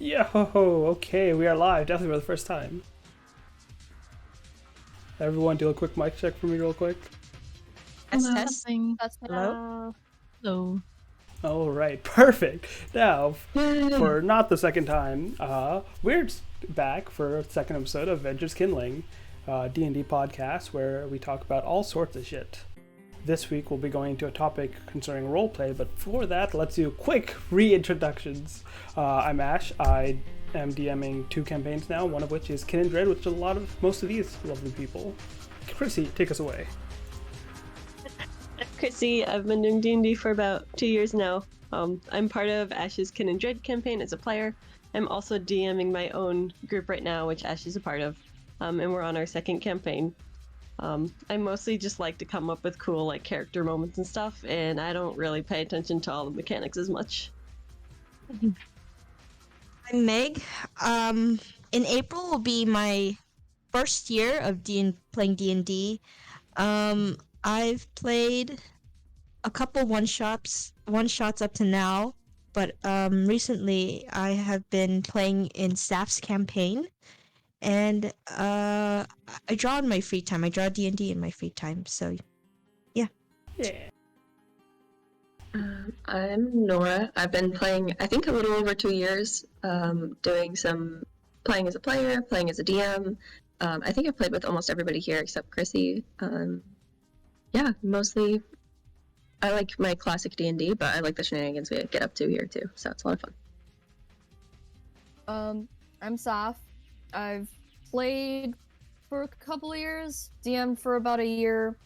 Yo, okay, we are live, definitely for the first time. Everyone do a quick mic check for me real quick. Test. Hello. Hello. Hello. All right, perfect. Now, for not the second time, we're back for a second episode of Adventures Kindling, D&D podcast where we talk about all sorts of shit. This week we'll be going to a topic concerning roleplay, but before that, let's do quick reintroductions. I'm Ash. I am DMing 2 campaigns now, one of which is Kindred, which is most of these lovely people. Chrissy, take us away. I'm Chrissy. I've been doing D&D for about 2 years now. I'm part of Ash's Kindred campaign as a player. I'm also DMing my own group right now, which Ash is a part of, and we're on our second campaign. I mostly just like to come up with cool character moments and stuff, and I don't really pay attention to all the mechanics as much. I'm Meeg. In April will be my first year of playing D&D. I've played a couple one-shots up to now, but recently I have been playing in Sapp's campaign, and I draw in my free time. I draw D&D in my free time, so yeah. Yeah. I'm Nora. I've been playing, I think, a little over 2 years, doing some playing as a player, playing as a DM. I think I've played with almost everybody here except Chrissy. Yeah, mostly I like my classic D&D, but I like the shenanigans we get up to here too, so it's a lot of fun. I'm Sapph. I've played for a couple of years, DM'd for about a year.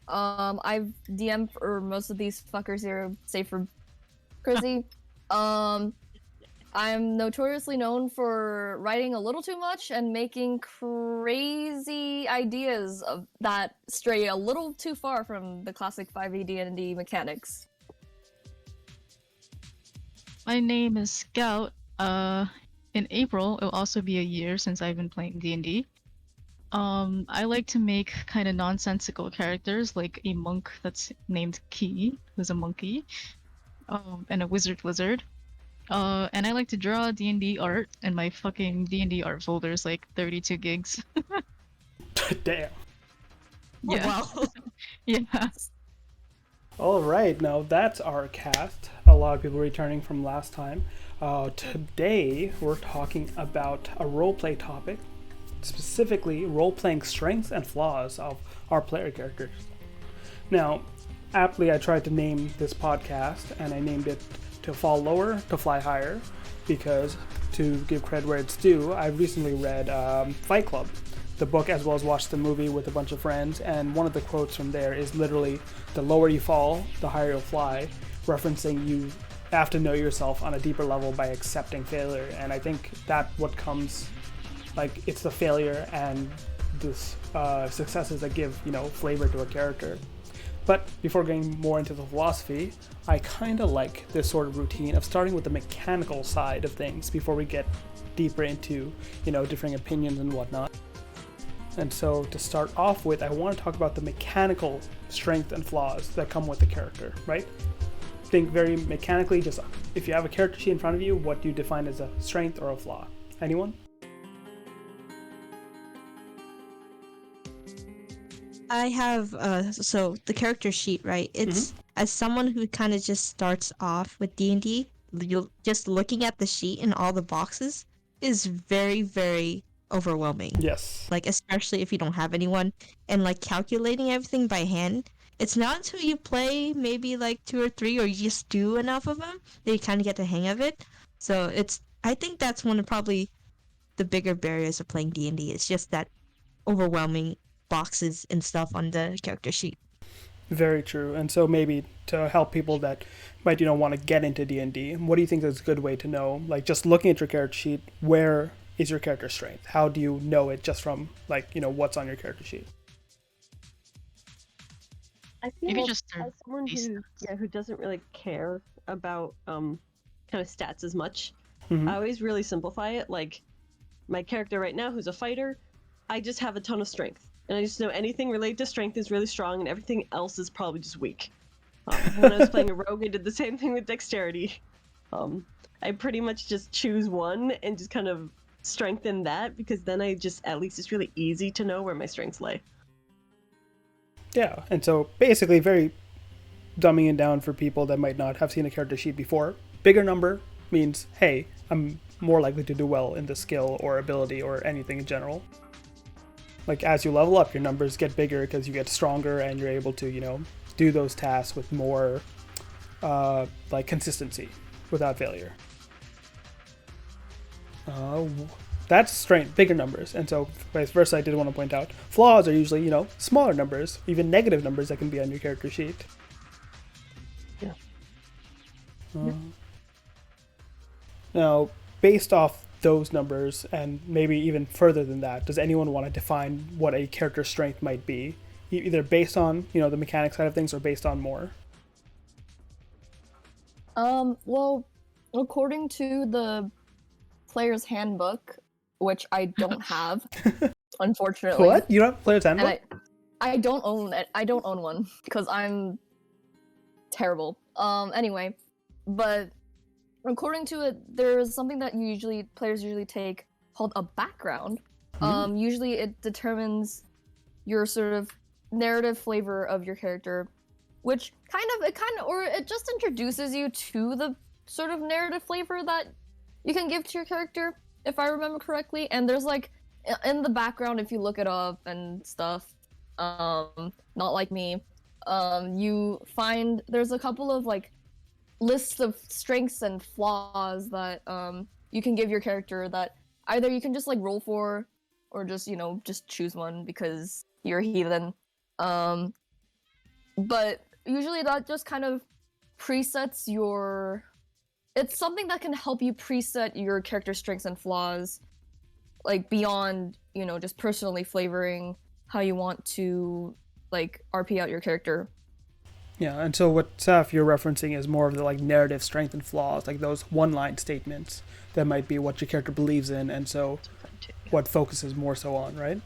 I've DM'd for most of these fuckers here, save for Chrissy. I'm notoriously known for writing a little too much and making crazy ideas that stray a little too far from the classic 5e D&D mechanics. My name is Scout. In April, it'll also be a year since I've been playing D&D. I like to make kind of nonsensical characters, like a monk that's named Key, who's a monkey, and a wizard lizard. And I like to draw D&D art, and my fucking D&D art folder is like 32 gigs. Damn. Yeah. Oh, wow. Yeah. All right, now that's our cast. A lot of people returning from last time. Today we're talking about a roleplay topic, specifically role-playing strengths and flaws of our player characters. Now, aptly I tried to name this podcast, and I named it To Fall Lower, to Fly Higher, because, to give credit where it's due, I recently read Fight Club, the book, as well as watched the movie with a bunch of friends, and one of the quotes from there is literally, the lower you fall, the higher you'll fly, referencing you have to know yourself on a deeper level by accepting failure. And I think that what comes, like, it's the failure and the successes that give, flavor to a character. But before getting more into the philosophy, I kind of like this sort of routine of starting with the mechanical side of things before we get deeper into, differing opinions and whatnot. And so to start off with, I want to talk about the mechanical strength and flaws that come with the character, right? Think very mechanically, just if you have a character sheet in front of you, what do you define as a strength or a flaw? Anyone? I have so the character sheet, right? It's as someone who kind of just starts off with D&D, just looking at the sheet and all the boxes is very, very overwhelming. Yes. Like, especially if you don't have anyone, and like calculating everything by hand. It's not until you play maybe like 2 or 3, or you just do enough of them that you kind of get the hang of it. So I think that's one of probably the bigger barriers of playing D&D. It's just that overwhelming boxes and stuff on the character sheet. Very true. And so maybe to help people that might want to get into D&D, what do you think is a good way to know, like, just looking at your character sheet, where is your character strength? How do you know it just from, like, what's on your character sheet? I feel Maybe like just as someone who doesn't really care about kind of stats as much, I always really simplify it. Like, my character right now, who's a fighter, I just have a ton of strength. And I just know anything related to strength is really strong, and everything else is probably just weak. When I was playing a rogue, I did the same thing with dexterity. I pretty much just choose one and just kind of strengthen that, because then at least it's really easy to know where my strengths lay. Yeah, and so basically very dumbing it down for people that might not have seen a character sheet before. Bigger number means, hey, I'm more likely to do well in the skill or ability or anything in general. Like as you level up, your numbers get bigger because you get stronger and you're able to, do those tasks with more like consistency without failure. That's strength, bigger numbers. And so vice versa, I did want to point out, flaws are usually, smaller numbers, even negative numbers that can be on your character sheet. Yeah. Now, based off those numbers, and maybe even further than that, does anyone want to define what a character strength might be? Either based on, the mechanic side of things or based on more? Well, according to the player's handbook, which I don't have, unfortunately. What? You don't have player's handbook? And I don't own it. I don't own one because I'm terrible. Anyway, but according to it, there's something that players usually take called a background. Usually it determines your sort of narrative flavor of your character, which it just introduces you to the sort of narrative flavor that you can give to your character, if I remember correctly. And there's like in the background, if you look it up and stuff, not like me, you find there's a couple of like lists of strengths and flaws that you can give your character that either you can just like roll for or just just choose one because you're a heathen. But usually that just kind of presets it's something that can help you preset your character strengths and flaws, like beyond just personally flavoring how you want to like RP out your character. Yeah, and so what Sapph you're referencing is more of the like narrative strength and flaws, like those one-line statements that might be what your character believes in, and so what focuses more so on, right?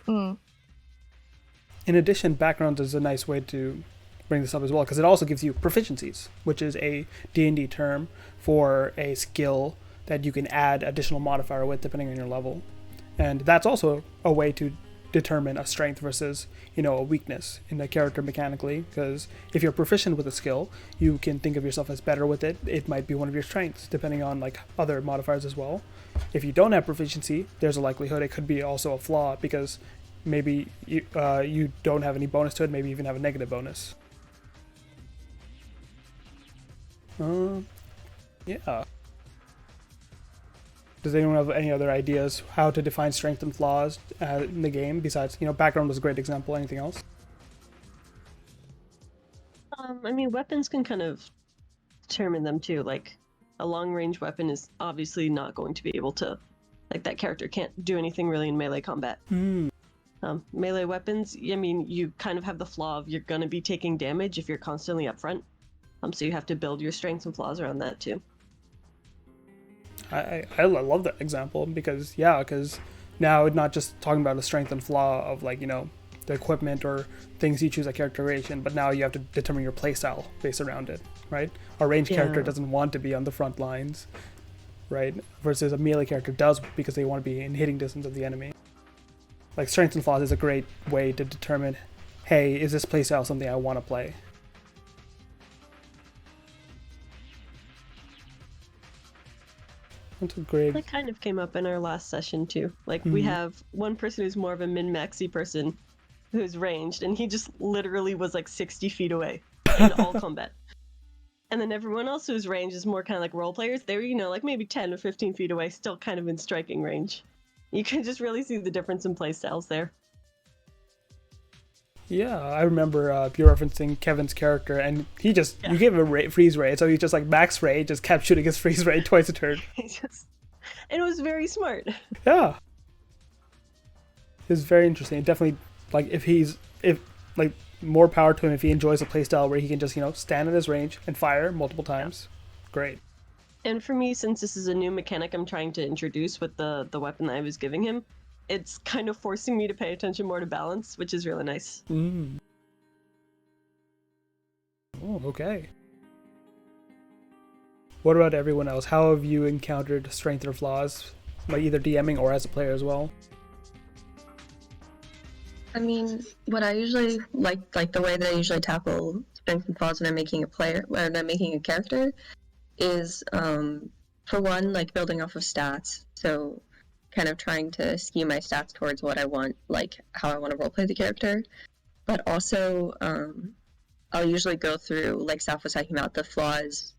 In addition, background is a nice way to bring this up as well, because it also gives you proficiencies, which is a D&D term for a skill that you can add additional modifier with depending on your level. And that's also a way to determine a strength versus, a weakness in the character mechanically, because if you're proficient with a skill, you can think of yourself as better with it. It might be one of your strengths, depending on like other modifiers as well. If you don't have proficiency, there's a likelihood it could be also a flaw, because maybe you don't have any bonus to it, maybe even have a negative bonus. Yeah. Does anyone have any other ideas how to define strength and flaws in the game besides, background was a great example, anything else? Weapons can kind of determine them too. Like a long-range weapon is obviously not going to be able to, like that character can't do anything really in melee combat. Melee weapons, you kind of have the flaw of you're going to be taking damage if you're constantly up front. So you have to build your strengths and flaws around that too. I love that example because now it's not just talking about a strength and flaw of like, the equipment or things you choose at character creation, but now you have to determine your playstyle based around it, right? A ranged character doesn't want to be on the front lines, right? Versus a melee character does because they want to be in hitting distance of the enemy. Like strengths and flaws is a great way to determine, hey, is this playstyle something I want to play? That's a great... That kind of came up in our last session too. Like we have one person who's more of a min-maxy person who's ranged, and he just literally was like 60 feet away in all combat. And then everyone else who's ranged is more kind of like role players. They were, like maybe 10 or 15 feet away, still kind of in striking range. You can just really see the difference in playstyles there. Yeah, I remember you're referencing Kevin's character, and he just, you gave him a freeze rate, so he just like max rate, just kept shooting his freeze rate twice a turn. And it was very smart. Yeah. It was very interesting. It definitely, like, more power to him if he enjoys a playstyle where he can just, stand at his range and fire multiple times. Great. And for me, since this is a new mechanic I'm trying to introduce with the weapon that I was giving him, it's kind of forcing me to pay attention more to balance, which is really nice. Oh, okay. What about everyone else? How have you encountered strengths or flaws by either DMing or as a player as well? I mean, what I usually like the way that I usually tackle strengths and flaws when I'm making a character is, for one, like building off of stats. So kind of trying to skew my stats towards what I want, like how I want to roleplay the character. But also, I'll usually go through, like Sapph was talking about, the flaws,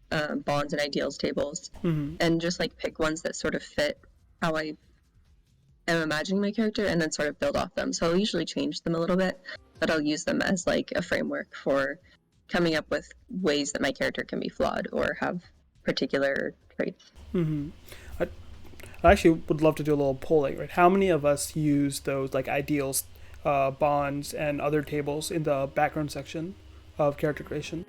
bonds, and ideals tables, and just like pick ones that sort of fit how I am imagining my character, and then sort of build off them. So I'll usually change them a little bit, but I'll use them as like a framework for coming up with ways that my character can be flawed or have particular traits. I actually would love to do a little polling, right? How many of us use those like ideals, bonds, and other tables in the background section of character creation?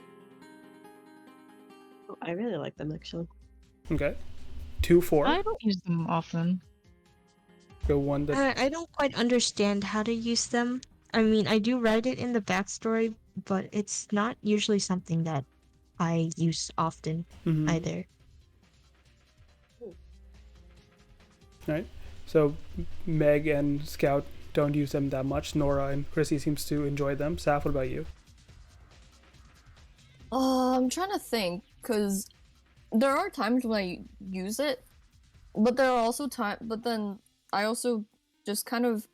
I really like them actually. Okay. 2, 4. I don't use them often. Go 1 that I don't quite understand how to use them. I mean, I do write it in the backstory, but it's not usually something that I use often either. right? So Meg and Scout don't use them that much. Nora and Chrissy seems to enjoy them. Sapph, what about you? I'm trying to think, because there are times when I use it, but there are also times, but then I also just kind of,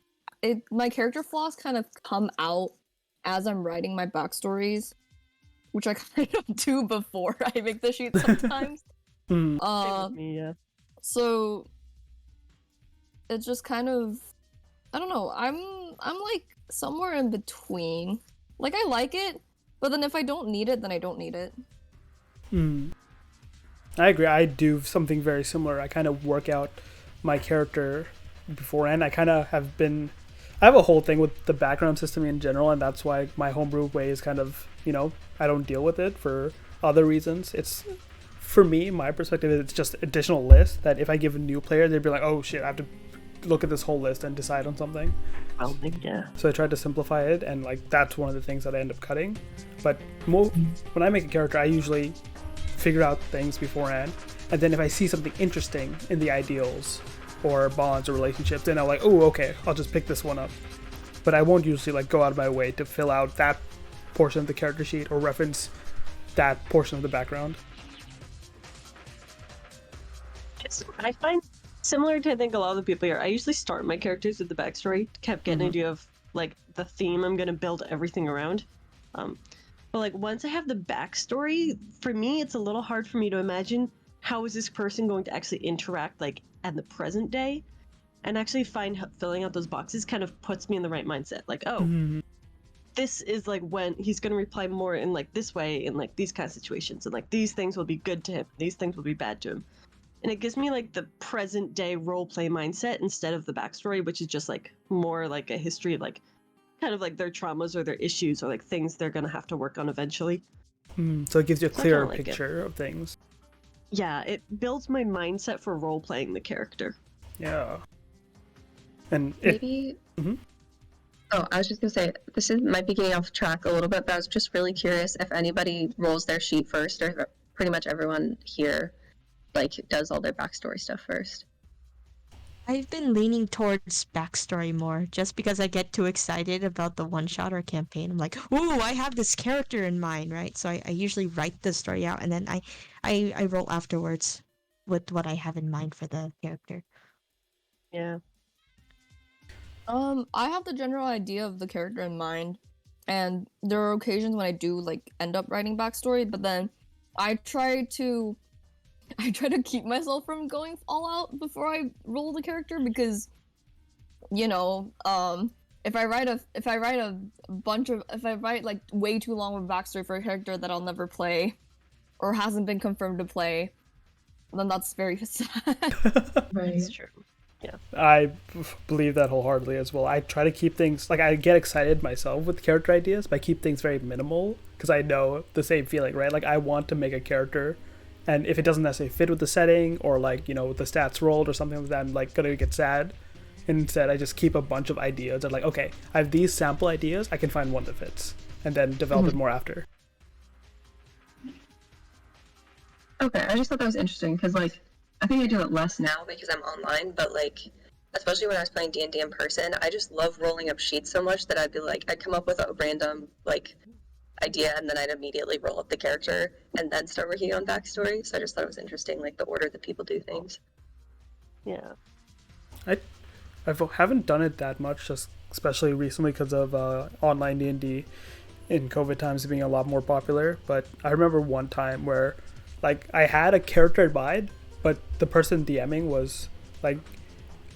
my character flaws kind of come out as I'm writing my backstories, which I kind of do before I make the sheet sometimes. Same with me, yeah. So it's just kind of, I don't know, I'm like somewhere in between. Like, I like it, but then if I don't need it, then I don't need it. I agree. I do something very similar. I kind of work out my character beforehand. I have a whole thing with the background system in general, and that's why my homebrew way is kind of, I don't deal with it for other reasons. It's, for me, my perspective is it's just additional list that if I give a new player, they'd be like, oh shit, I have to look at this whole list and decide on something. Yeah. So I tried to simplify it, and like that's one of the things that I end up cutting. But when I make a character, I usually figure out things beforehand, and then if I see something interesting in the ideals or bonds or relationships, then I'm like, oh, okay, I'll just pick this one up. But I won't usually like go out of my way to fill out that portion of the character sheet or reference that portion of the background. I find similar to, I think, a lot of the people here, I usually start my characters with the backstory, kept getting an idea of like the theme I'm gonna build everything around. But like once I have the backstory, for me it's a little hard for me to imagine how is this person going to actually interact like at the present day, and actually find filling out those boxes kind of puts me in the right mindset. Like, oh, this is like when he's gonna reply more in like this way in like these kind of situations, and like these things will be good to him, these things will be bad to him. And it gives me like the present day roleplay mindset instead of the backstory, which is just like more like a history of like kind of like their traumas or their issues or like things they're gonna have to work on eventually. So it gives you a clearer like picture of things. Yeah, it builds my mindset for role playing the character. Yeah. And Maybe. Oh, I was just gonna say might be getting off track a little bit, but I was just really curious if anybody rolls their sheet first, or if pretty much everyone here like does all their backstory stuff first. I've been leaning towards backstory more, just because I get too excited about the one-shot or campaign. I'm like, ooh, I have this character in mind, right? So I usually write the story out, and then I roll afterwards with what I have in mind for the character. Yeah. I have the general idea of the character in mind, and there are occasions when I do like end up writing backstory, but then I try to keep myself from going all out before I roll the character, because if I write like way too long of a backstory for a character that I'll never play or hasn't been confirmed to play, then that's very sad. Right. It's true. Yeah. I believe that wholeheartedly as well. I try to keep things, like, I get excited myself with character ideas, but I keep things very minimal because I know the same feeling, right? Like, I want to make a character, and if it doesn't necessarily fit with the setting or like, with the stats rolled or something like that, I'm like gonna get sad. Instead, I just keep a bunch of ideas and like, okay, I have these sample ideas, I can find one that fits, and then develop it more after. Okay, I just thought that was interesting because, like, I think I do it less now because I'm online, but like, especially when I was playing D&D in person, I just love rolling up sheets so much that I'd be like, I'd come up with a random like idea and then I'd immediately roll up the character and then start working on backstory. So I just thought it was interesting, like the order that people do things. Yeah. I haven't done it that much, just especially recently because of online D&D in COVID times being a lot more popular. But I remember one time where, like, I had a character in mind, but the person DMing was like,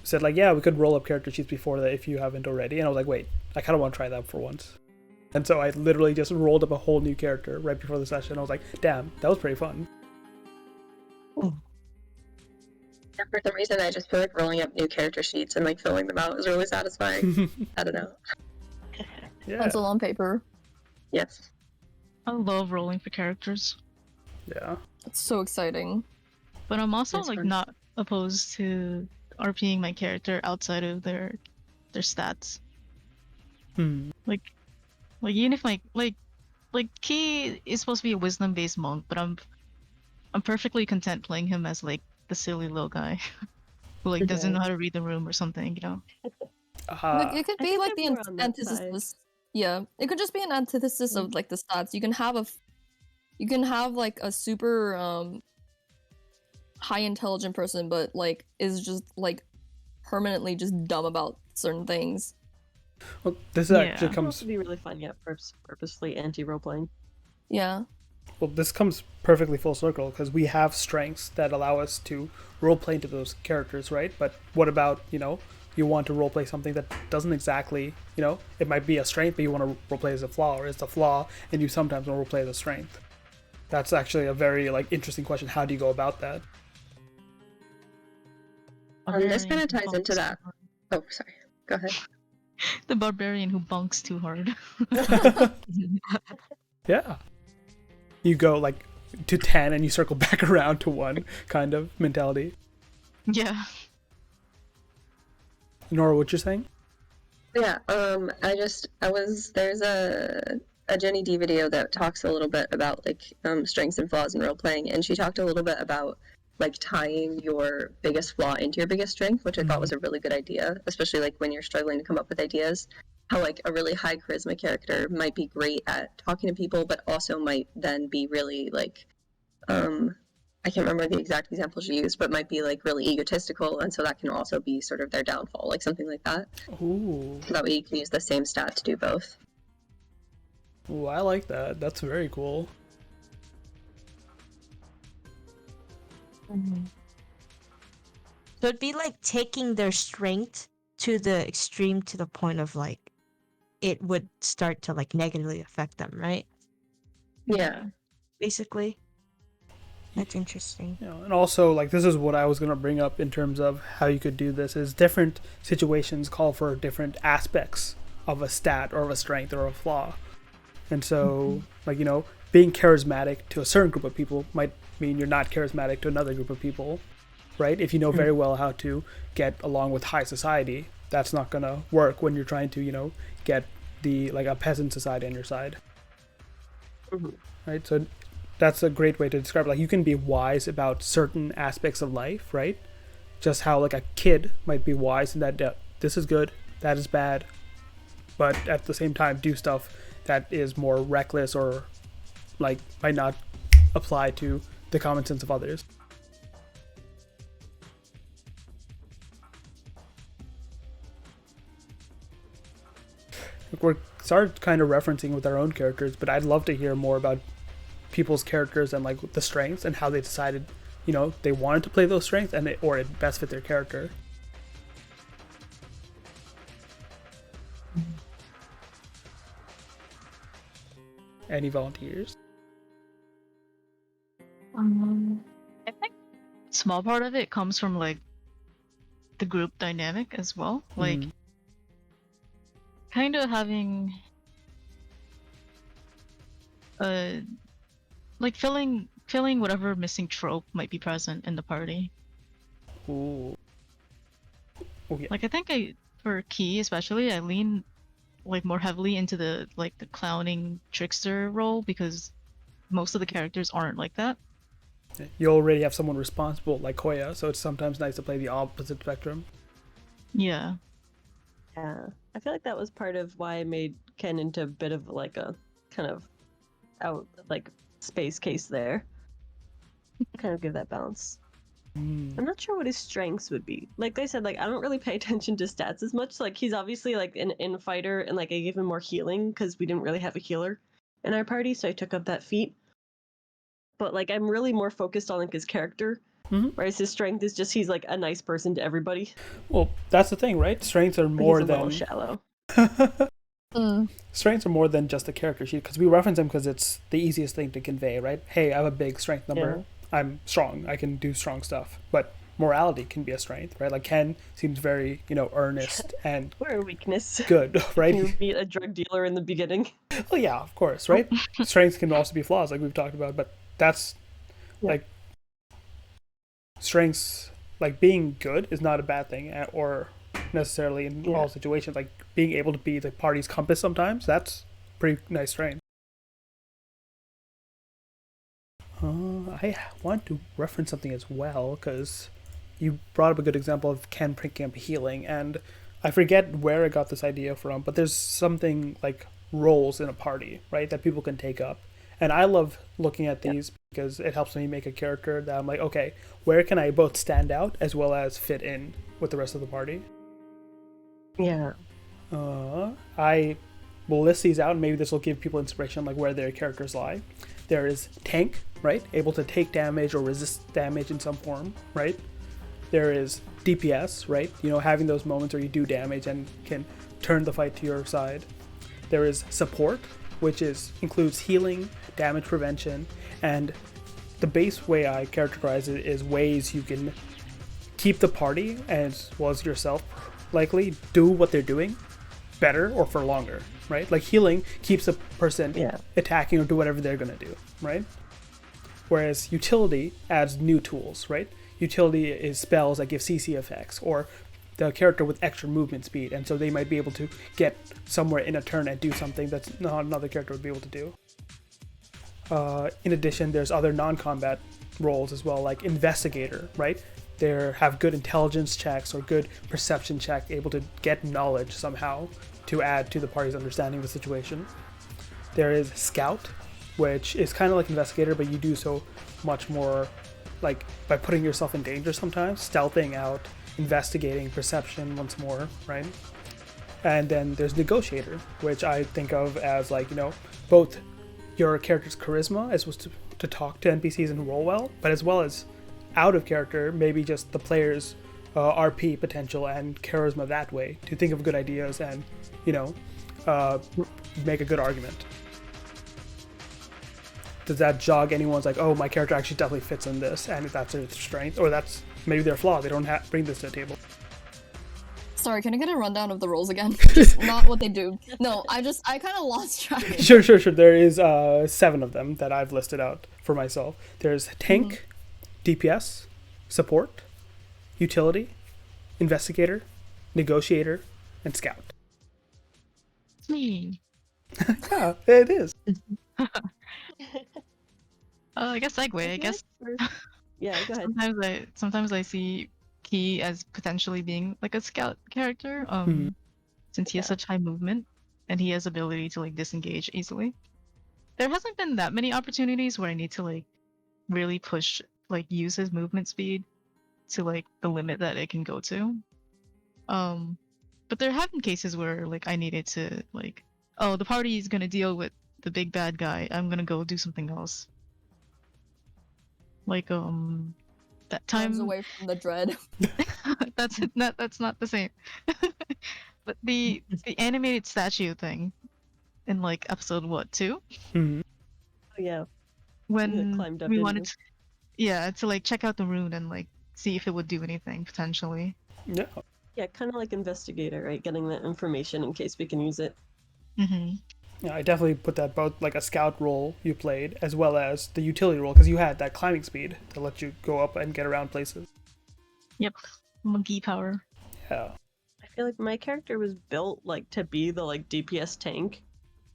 said like, yeah, we could roll up character sheets before that if you haven't already. And I was like, wait, I kind of want to try that for once. And so I literally just rolled up a whole new character right before the session. I was like, damn, that was pretty fun. Yeah, for some reason, I just feel like rolling up new character sheets and like filling them out is really satisfying. I don't know. Yeah. Pencil on paper. Yes. I love rolling for characters, Yeah. It's so exciting. but I'm also That's like fun. not opposed to RPing my character outside of their stats. Like even if like Key is supposed to be a wisdom based monk, but I'm perfectly content playing him as like the silly little guy who like doesn't know how to read the room or something, you know. Like, it could I be think like I'm the more on that antithesis. Yeah, it could just be an antithesis of like the stats. You can have you can have like a super high intelligent person, but like is just like permanently just dumb about certain things. Well, this Yeah. actually It could comes. also be really fun, yeah, purposefully anti-role playing. Yeah. Well, this comes perfectly full circle because we have strengths that allow us to roleplay into those characters, right? But what about, you want to roleplay something that doesn't exactly, it might be a strength, but you want to roleplay as a flaw, or it's a flaw, and you sometimes want to roleplay as a strength. That's actually a very interesting question. How do you go about that? This kind Barbarian of who ties into bonks that. too hard. Oh, sorry. Go ahead. The barbarian who bonks too hard. Yeah. You go to 10 and you circle back around to 1 kind of mentality. Yeah. Nora, what you're saying? Yeah, there's a Jenny D video that talks a little bit about strengths and flaws in role playing, and she talked a little bit about like tying your biggest flaw into your biggest strength, which I thought was a really good idea, especially like when you're struggling to come up with ideas. How like a really high charisma character might be great at talking to people, but also might then be really I can't remember the exact example she used, but might be like really egotistical, and so that can also be sort of their downfall, like something like that. Ooh. So that way you can use the same stat to do both. Ooh, I like that. That's very cool. So it'd be like taking their strength to the extreme to the point of like it would start to like negatively affect them, right? Yeah. Basically. That's interesting. And also, this is what I was going to bring up in terms of how you could do this, is different situations call for different aspects of a stat or of a strength or a flaw. And so, being charismatic to a certain group of people might mean you're not charismatic to another group of people, right? If you know very well how to get along with high society, that's not going to work when you're trying to, get a peasant society on your side. Right? So that's a great way to describe it. You can be wise about certain aspects of life, right? Just how a kid might be wise in that this is good, that is bad, but at the same time do stuff that is more reckless or might not apply to the common sense of others. We're started kind of referencing with our own characters, but I'd love to hear more about people's characters and the strengths and how they decided they wanted to play those strengths or it best fit their character. Any volunteers? I think small part of it comes from the group dynamic as well. Kind of having filling whatever missing trope might be present in the party. Ooh. Oh yeah. I think for Key especially, I lean more heavily into the the clowning trickster role because most of the characters aren't like that. You already have someone responsible like Koya, so it's sometimes nice to play the opposite spectrum. Yeah. Yeah, I feel like that was part of why I made Ken into a bit of like a kind of out like space case there. Kind of give that balance. I'm not sure what his strengths would be. Like they said, like I don't really pay attention to stats as much. Like he's obviously like an infighter, and like I gave him more healing because we didn't really have a healer in our party, so I took up that feat. But like I'm really more focused on like his character, whereas his strength is just he's like a nice person to everybody. Well, that's the thing, right? Strengths are But more he's a little than shallow. strengths are more than just a character sheet because we reference them because it's the easiest thing to convey, right? Hey, I have a big strength number. I'm strong. I can do strong stuff. But morality can be a strength, right? Like Ken seems very, earnest and Or a weakness. good, right? You meet a drug dealer in the beginning. Oh yeah, of course, right? Strengths can also be flaws, like we've talked about, but that's like strengths. Like being good is not a bad thing, or necessarily in all situations. Like being able to be the party's compass sometimes, that's pretty nice strength. I want to reference something as well because you brought up a good example of Ken picking up healing, and I forget where I got this idea from, but there's something like roles in a party, right, that people can take up. And I love looking at these because it helps me make a character that I'm like, okay, where can I both stand out as well as fit in with the rest of the party? Yeah. I will list these out, and maybe this will give people inspiration like where their characters lie. There is tank, right? Able to take damage or resist damage in some form, right? There is DPS, right? Having those moments where you do damage and can turn the fight to your side. There is support, which includes healing, damage prevention, and the base way I characterize it is ways you can keep the party, as well as yourself, likely do what they're doing better or for longer, right? Like healing keeps a person attacking or do whatever they're going to do, right? Whereas utility adds new tools, right? Utility is spells that give CC effects or the character with extra movement speed, and so they might be able to get somewhere in a turn and do something that's not another character would be able to do. In addition, there's other non-combat roles as well, like investigator, right? They have good intelligence checks or good perception check, able to get knowledge somehow to add to the party's understanding of the situation. There is scout, which is kind of like investigator, but you do so much more like by putting yourself in danger sometimes, stealthing out, investigating, perception once more, right? And then there's negotiator, which I think of as like, both your character's charisma as was to talk to NPCs and roll well, but as well as out of character, maybe just the player's RP potential and charisma that way to think of good ideas and, make a good argument. Does that jog anyone's like, oh, my character actually definitely fits in this, and that's their strength, or that's maybe their flaw, they don't bring this to the table? Sorry, can I get a rundown of the roles again? Just not what they do. No, I kind of lost track. Sure. There is 7 of them that I've listed out for myself. There's tank, DPS, support, utility, investigator, negotiator, and scout. Me. Yeah, it is. I guess segue. I guess. Yeah, go ahead. Sometimes I see Key as potentially being like a scout character. Since he has such high movement and he has ability to like disengage easily. There hasn't been that many opportunities where I need to like really push, like use his movement speed to like the limit that it can go to. But there have been cases where like I needed to like, oh, the party is gonna deal with the big bad guy. I'm gonna go do something else. Like that time. Runs away from the dread. That's not the same. But the animated statue thing in like episode 2? Mm-hmm. Oh yeah. When climbed up we in wanted to like check out the rune and like see if it would do anything potentially. Yeah. Yeah, kind of like investigator, right? Getting that information in case we can use it. Yeah, I definitely put that both like a scout role you played as well as the utility role because you had that climbing speed to let you go up and get around places. Yep, monkey power. Yeah. I feel like my character was built like to be the like DPS tank,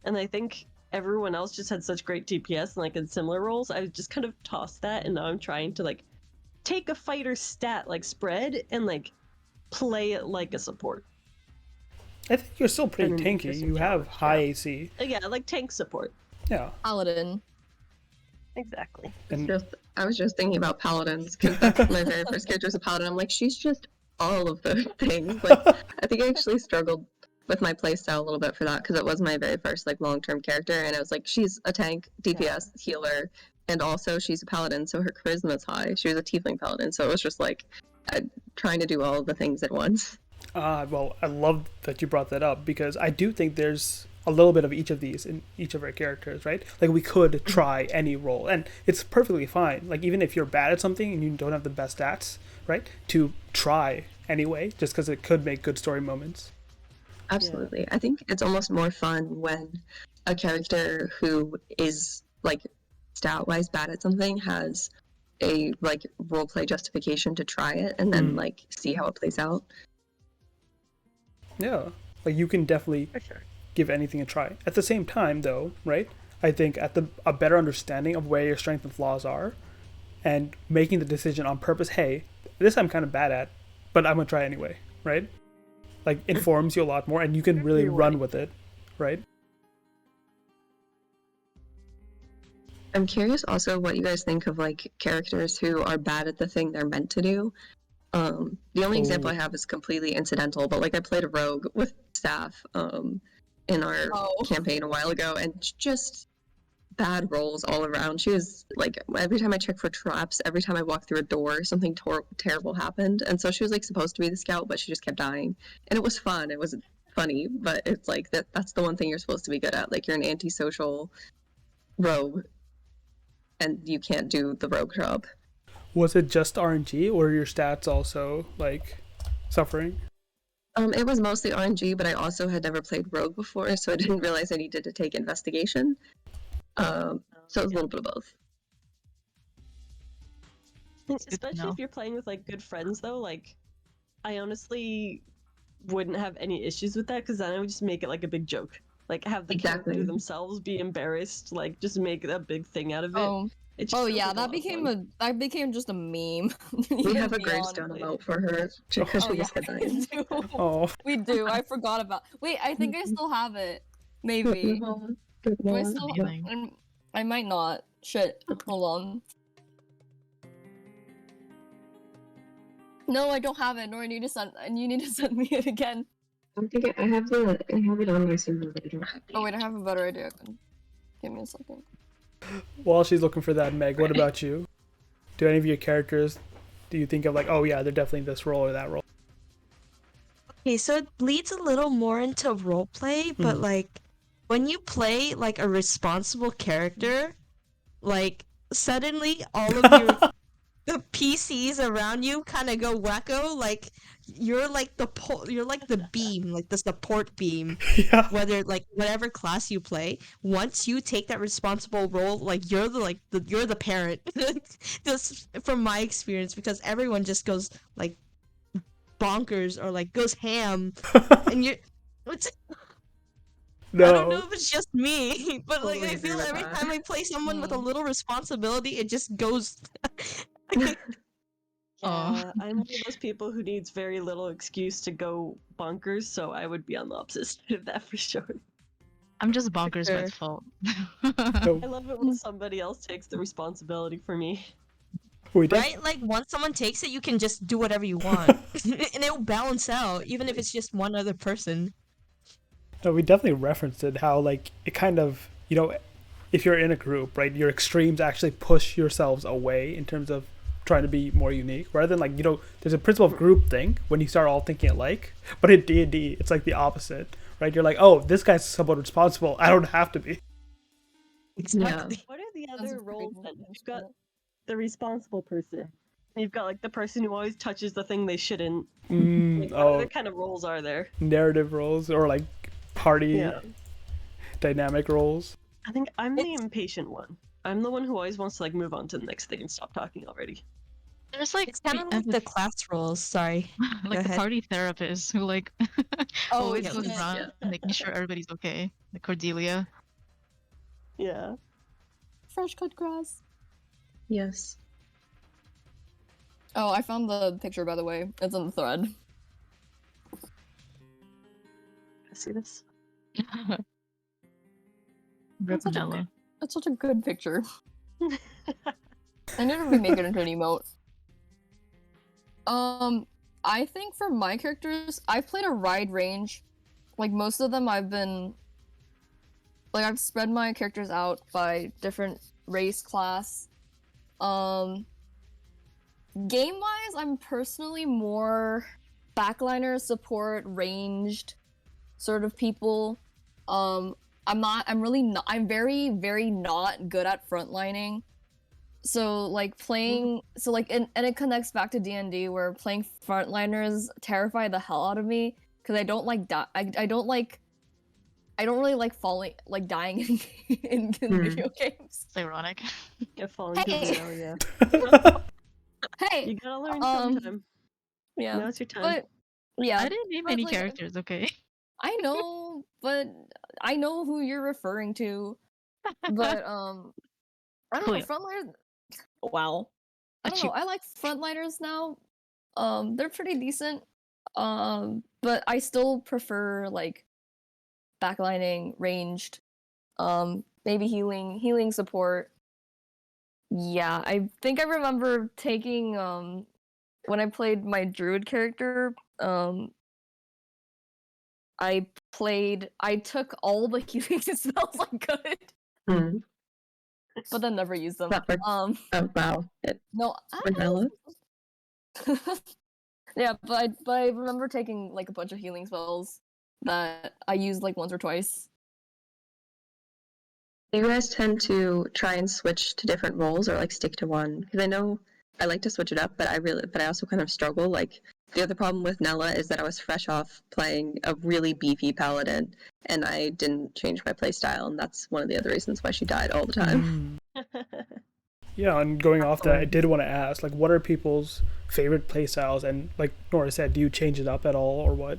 and I think everyone else just had such great DPS and like in similar roles, I just kind of tossed that, and now I'm trying to like take a fighter stat like spread and like play it like a support. I think you're still pretty And an tanky. interesting You have challenge, high yeah. AC. Yeah, like tank support. Yeah. Paladin. Exactly. And I was just thinking about paladins because that's my very first character is a paladin. I'm like, she's just all of those things. Like, I think I actually struggled with my playstyle a little bit for that because it was my very first like long-term character, and it was like she's a tank, DPS, healer, and also she's a paladin, so her charisma is high. She was a tiefling paladin, so it was just like trying to do all of the things at once. well, I love that you brought that up because I do think there's a little bit of each of these in each of our characters, right? Like we could try any role, and it's perfectly fine. Like even if you're bad at something and you don't have the best stats, right? To try anyway, just because it could make good story moments. Absolutely. I think it's almost more fun when a character who is like stat-wise bad at something has a like roleplay justification to try it and then like see how it plays out. Yeah, like you can definitely For sure. give anything a try. At the same time, though, right? I think a better understanding of where your strengths and flaws are, and making the decision on purpose. Hey, this I'm kind of bad at, but I'm gonna try anyway, right? Like informs you a lot more, and you can really run with it, right? I'm curious also what you guys think of like characters who are bad at the thing they're meant to do. The only example I have is completely incidental, but like I played a rogue with Sapph in our campaign a while ago, and just bad rolls all around. She was like, every time I checked for traps, every time I walked through a door, something terrible happened. And so she was like supposed to be the scout, but she just kept dying. And it was fun. It was funny, but it's like that's the one thing you're supposed to be good at. Like you're an antisocial rogue, and you can't do the rogue job. Was it just RNG, or your stats also like suffering? It was mostly RNG, but I also had never played rogue before, so I didn't realize I needed to take investigation. So it was a little bit of both. Especially if you're playing with like good friends, though. Like, I honestly wouldn't have any issues with that because then I would just make it like a big joke. Like, have the character themselves be embarrassed. Like, just make a big thing out of it. Oh yeah, that became just a meme. We have a gravestone emote for her because she just got dying. Oh, we do. I forgot about. Wait, I think I still have it. Maybe. Do I still? I might not. Shit. Hold on. No, I don't have it. Nor you need to send. And you need to send me it again. I'm thinking I have it on my server, but I don't have it. Oh wait, I have a better idea. Give me a second. while she's looking for that, Meg, what about you? Do any of your characters, do you think of like, oh yeah, they're definitely this role or that role? Okay, so it leads a little more into roleplay, but like when you play like a responsible character, like suddenly all of your the PCs around you kind of go wacko. Like you're like the beam, like the support beam. Yeah. Whether like whatever class you play, once you take that responsible role, like you're the parent. Just from my experience, because everyone just goes like bonkers or like goes ham, and No. I don't know if it's just me, but like Totally I feel agree with every that. time I play someone with a little responsibility, it just goes. Yeah, I'm one of those people who needs very little excuse to go bonkers, so I would be on the opposite side of that for sure. I'm just bonkers by Sure. default. I love it when somebody else takes the responsibility for me. Right? Like once someone takes it, you can just do whatever you want, and it will balance out, even if it's just one other person. No, we definitely referenced it, how like it kind of, you know, if you're in a group, right, your extremes actually push yourselves away in terms of trying to be more unique, rather than like, you know, there's a principle of group think when you start all thinking alike, but in D&D it's like the opposite, right? You're like, oh, this guy's somewhat responsible, I don't have to be. Exactly. What are the That's other a pretty roles good then? You've question. got the responsible person. You've got like the person who always touches the thing they shouldn't. Like, what other kind of roles are there? Narrative roles or like party dynamic roles. I think I'm the impatient one. I'm the one who always wants to like move on to the next thing and stop talking already. There's like It's kind of like the class roles. Sorry. like the ahead. party therapist who like always yeah, goes yeah. around making sure everybody's okay. Like Cordelia. Yeah. Fresh cut grass. Yes. Oh, I found the picture, by the way. It's in the thread. I see this. Rip That's such a Nella. That's such a good picture. I need to remake it into an emote. I think for my characters, I've played a wide range. Like most of them, I've spread my characters out by different race class. Game-wise, I'm personally more backliner, support, ranged sort of people. I'm very, very not good at frontlining. So like playing, and it connects back to D&D where playing frontliners terrify the hell out of me because I don't like I don't really like dying in video games. It's ironic. Get falling to Hey! zero, yeah. Hey, You gotta learn Um, sometime. yeah, Now it's your time. but yeah, I didn't name but, any like, characters, okay? I know, but I know who you're referring to. But I don't know, Cool. frontliners. Wow, I don't Achoo. know. I like frontliners now. They're pretty decent. But I still prefer like backlining, ranged, maybe healing support. Yeah, I think I remember taking when I played my druid character, I took all the healing spells I could, Hmm. but then never used them. Not for, oh, wow. No, Vanilla? yeah, but I remember taking like a bunch of healing spells that I used like once or twice. Do you guys tend to try and switch to different roles or like stick to one? Because I know I like to switch it up, but I also kind of struggle. Like the other problem with Nella is that I was fresh off playing a really beefy paladin, and I didn't change my playstyle, and that's one of the other reasons why she died all the time. Yeah, and going off that, I Excellent. did want to ask, like, what are people's favorite playstyles? And like Nora said, do you change it up at all or what?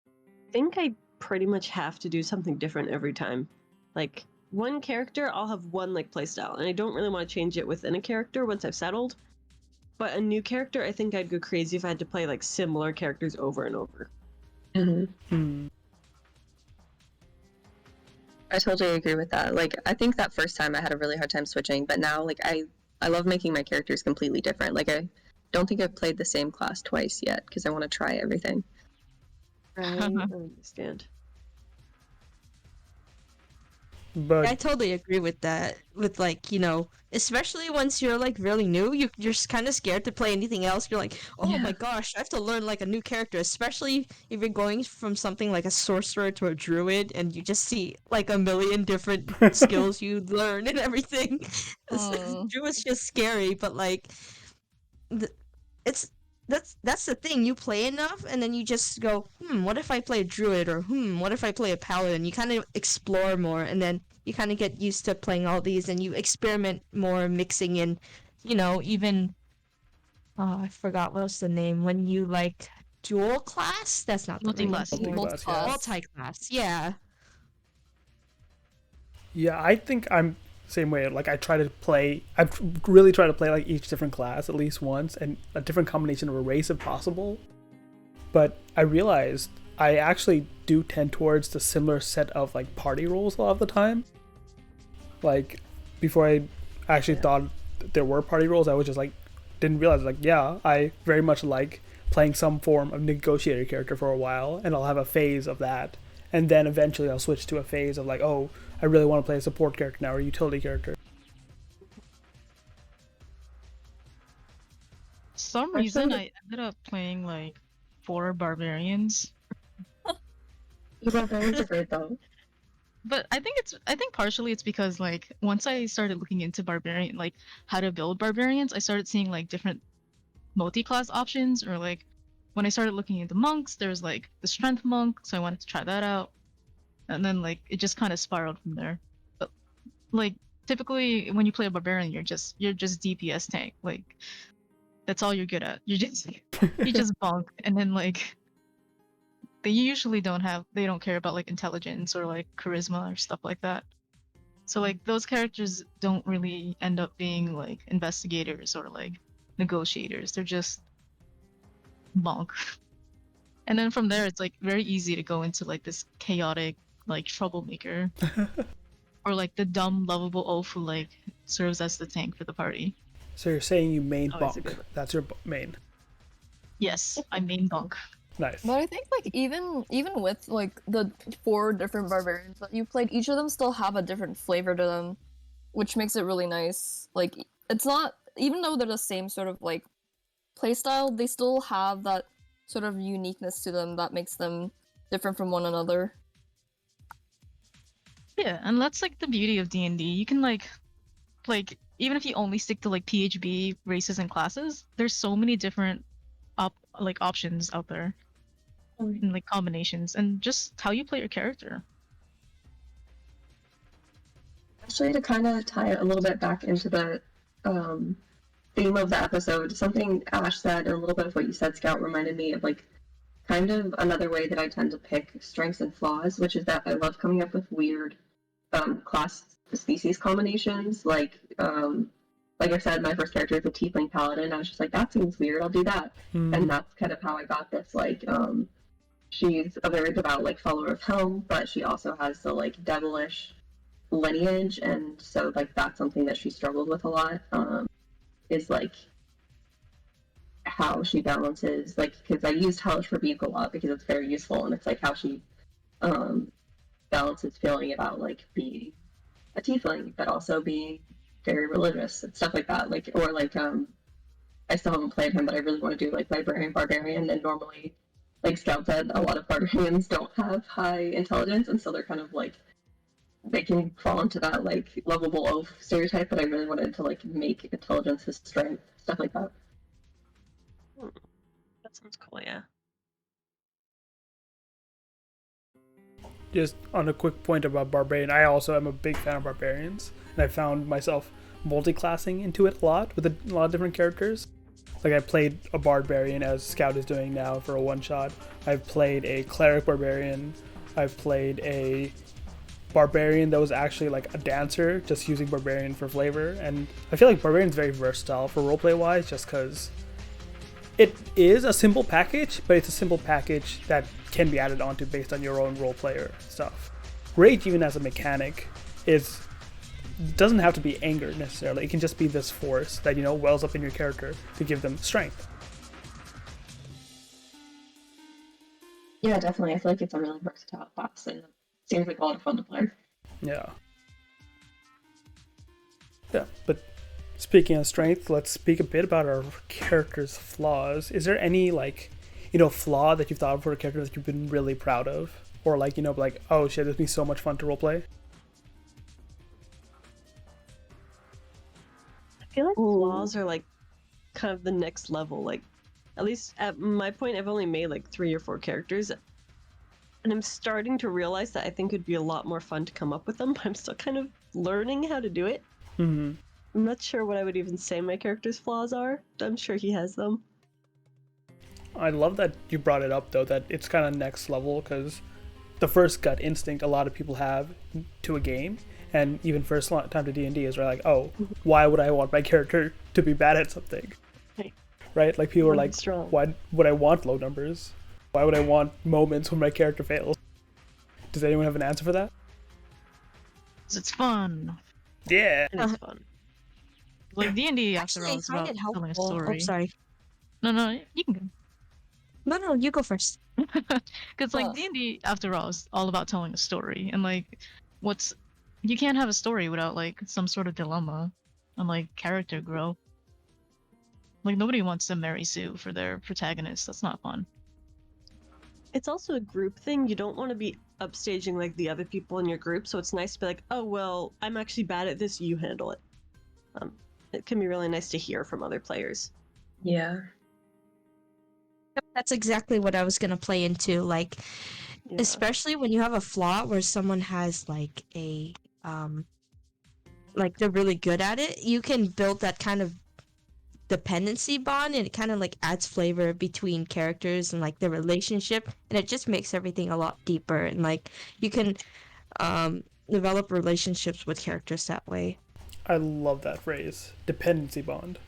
I think I pretty much have to do something different every time. Like one character, I'll have one like playstyle, and I don't really want to change it within a character once I've settled. But a new character, I think I'd go crazy if I had to play like similar characters over and over. Mm-hmm. I totally agree with that. Like, I think that first time I had a really hard time switching, but now, like, I love making my characters completely different. Like, I don't think I've played the same class twice yet because I want to try everything. I understand. But I totally agree with that. With like, especially once you're like really new, you're kind of scared to play anything else. You're like, oh Yeah. my gosh, I have to learn like a new character, especially if you're going from something like a sorcerer to a druid, and you just see like a million different skills you learn and everything. Druid's just scary, but like, th- it's that's the thing. You play enough, and then you just go, what if I play a druid, or what if I play a paladin? You kind of explore more, and then you kind of get used to playing all these, and you experiment more, mixing in, even I forgot what was the name when you like dual class. That's not the name. Multi-class. multi-class, yeah. Multi-class, yeah. Yeah, I think I'm the same way. Like I've really tried to play like each different class at least once and a different combination of a race if possible. But I realized I actually do tend towards the similar set of like party roles a lot of the time. Like before I actually thought there were party roles, I was just like didn't realize like yeah, I very much like playing some form of negotiator character for a while and I'll have a phase of that. And then eventually I'll switch to a phase of like, oh, I really want to play a support character now or a utility character. Some reason I ended up playing like 4 barbarians. The barbarians are great though. But I think partially it's because like once I started looking into barbarian, like how to build barbarians, I started seeing like different multi-class options, or like when I started looking into monks, there was like the strength monk, so I wanted to try that out. And then like it just kind of spiraled from there. But like typically when you play a barbarian, you're just DPS tank. Like that's all you're good at. You just bonk, and then like they usually they don't care about like intelligence or like charisma or stuff like that. So like those characters don't really end up being like investigators or like negotiators. They're just monk. And then from there it's like very easy to go into like this chaotic like troublemaker or like the dumb lovable oaf who like serves as the tank for the party. So you're saying you main Always a bonk. good one. That's your main. Yes, I main monk. Nice. But I think like even with like the 4 different barbarians that you played, each of them still have a different flavor to them, which makes it really nice. Like it's not, even though they're the same sort of like playstyle, they still have that sort of uniqueness to them that makes them different from one another. Yeah, and that's like the beauty of D&D. You can like even if you only stick to like PHB races and classes, there's so many different options out there. And like combinations and just how you play your character. Actually, to kind of tie it a little bit back into the theme of the episode, something Ash said and a little bit of what you said, Scout, reminded me of like kind of another way that I tend to pick strengths and flaws, which is that I love coming up with weird class species combinations. Like I said, my first character is a tiefling paladin. I was just like, that seems weird. I'll do that, and that's kind of how I got this. Like, she's a very devout like follower of Helm, but she also has the like devilish lineage, and so like that's something that she struggled with a lot. Is like how she balances, like, because I used Hellish Rebuke a lot because it's very useful, and it's like how she balances feeling about like being a tiefling, but also being very religious and stuff like that. Like, or like I still haven't played him, but I really want to do like librarian barbarian, and normally, like Scout said, a lot of barbarians don't have high intelligence, and so they're kind of like they can fall into that like lovable oaf stereotype. But I really wanted to like make intelligence his strength, stuff like that. That sounds cool, yeah. Just on a quick point about barbarian, I also am a big fan of barbarians, and I found myself multi-classing into it a lot with a lot of different characters. Like I played a barbarian as Scout is doing now for a one-shot. I've played a cleric barbarian. I've played a barbarian that was actually like a dancer, just using barbarian for flavor. And I feel like barbarian is very versatile for roleplay wise, just because it is a simple package, but it's a simple package that can be added onto based on your own roleplayer stuff. Rage, even as a mechanic, doesn't have to be anger necessarily. It can just be this force that, wells up in your character to give them strength. Yeah, definitely. I feel like it's a really versatile class, and it seems like a lot of fun to play. Yeah, but speaking of strength, let's speak a bit about our character's flaws. Is there any, flaw that you've thought of for a character that you've been really proud of? Or, oh shit, this would be so much fun to roleplay? I feel like flaws are, kind of the next level. At least at my point, I've only made, 3 or 4 characters. And I'm starting to realize that I think it'd be a lot more fun to come up with them, but I'm still kind of learning how to do it. Mm-hmm. I'm not sure what I would even say my character's flaws are. I'm sure he has them. I love that you brought it up, though, that it's kind of next level, because the first gut instinct a lot of people have to a game, and even first time to D&D, is oh, why would I want my character to be bad at something? Right? People are like, strong. Why would I want low numbers? Why would I want moments when my character fails? Does anyone have an answer for that? 'Cause it's fun. Yeah. And it's fun. D&D, after Actually, all, I is find about it telling a helpful. story. Oh, sorry. No, you can go. No, you go first. Because D&D, after all, is all about telling a story, and you can't have a story without some sort of dilemma and character growth. Nobody wants to marry Sue for their protagonist. That's not fun. It's also a group thing. You don't want to be upstaging the other people in your group, so it's nice to be oh well, I'm actually bad at this, you handle it. It can be really nice to hear from other players. Yeah. That's exactly what I was gonna play into. Especially when you have a flaw where someone has they're really good at it, you can build that kind of dependency bond, and it kind of like adds flavor between characters and like the relationship, and it just makes everything a lot deeper, and like you can develop relationships with characters that way. I love that phrase, dependency bond,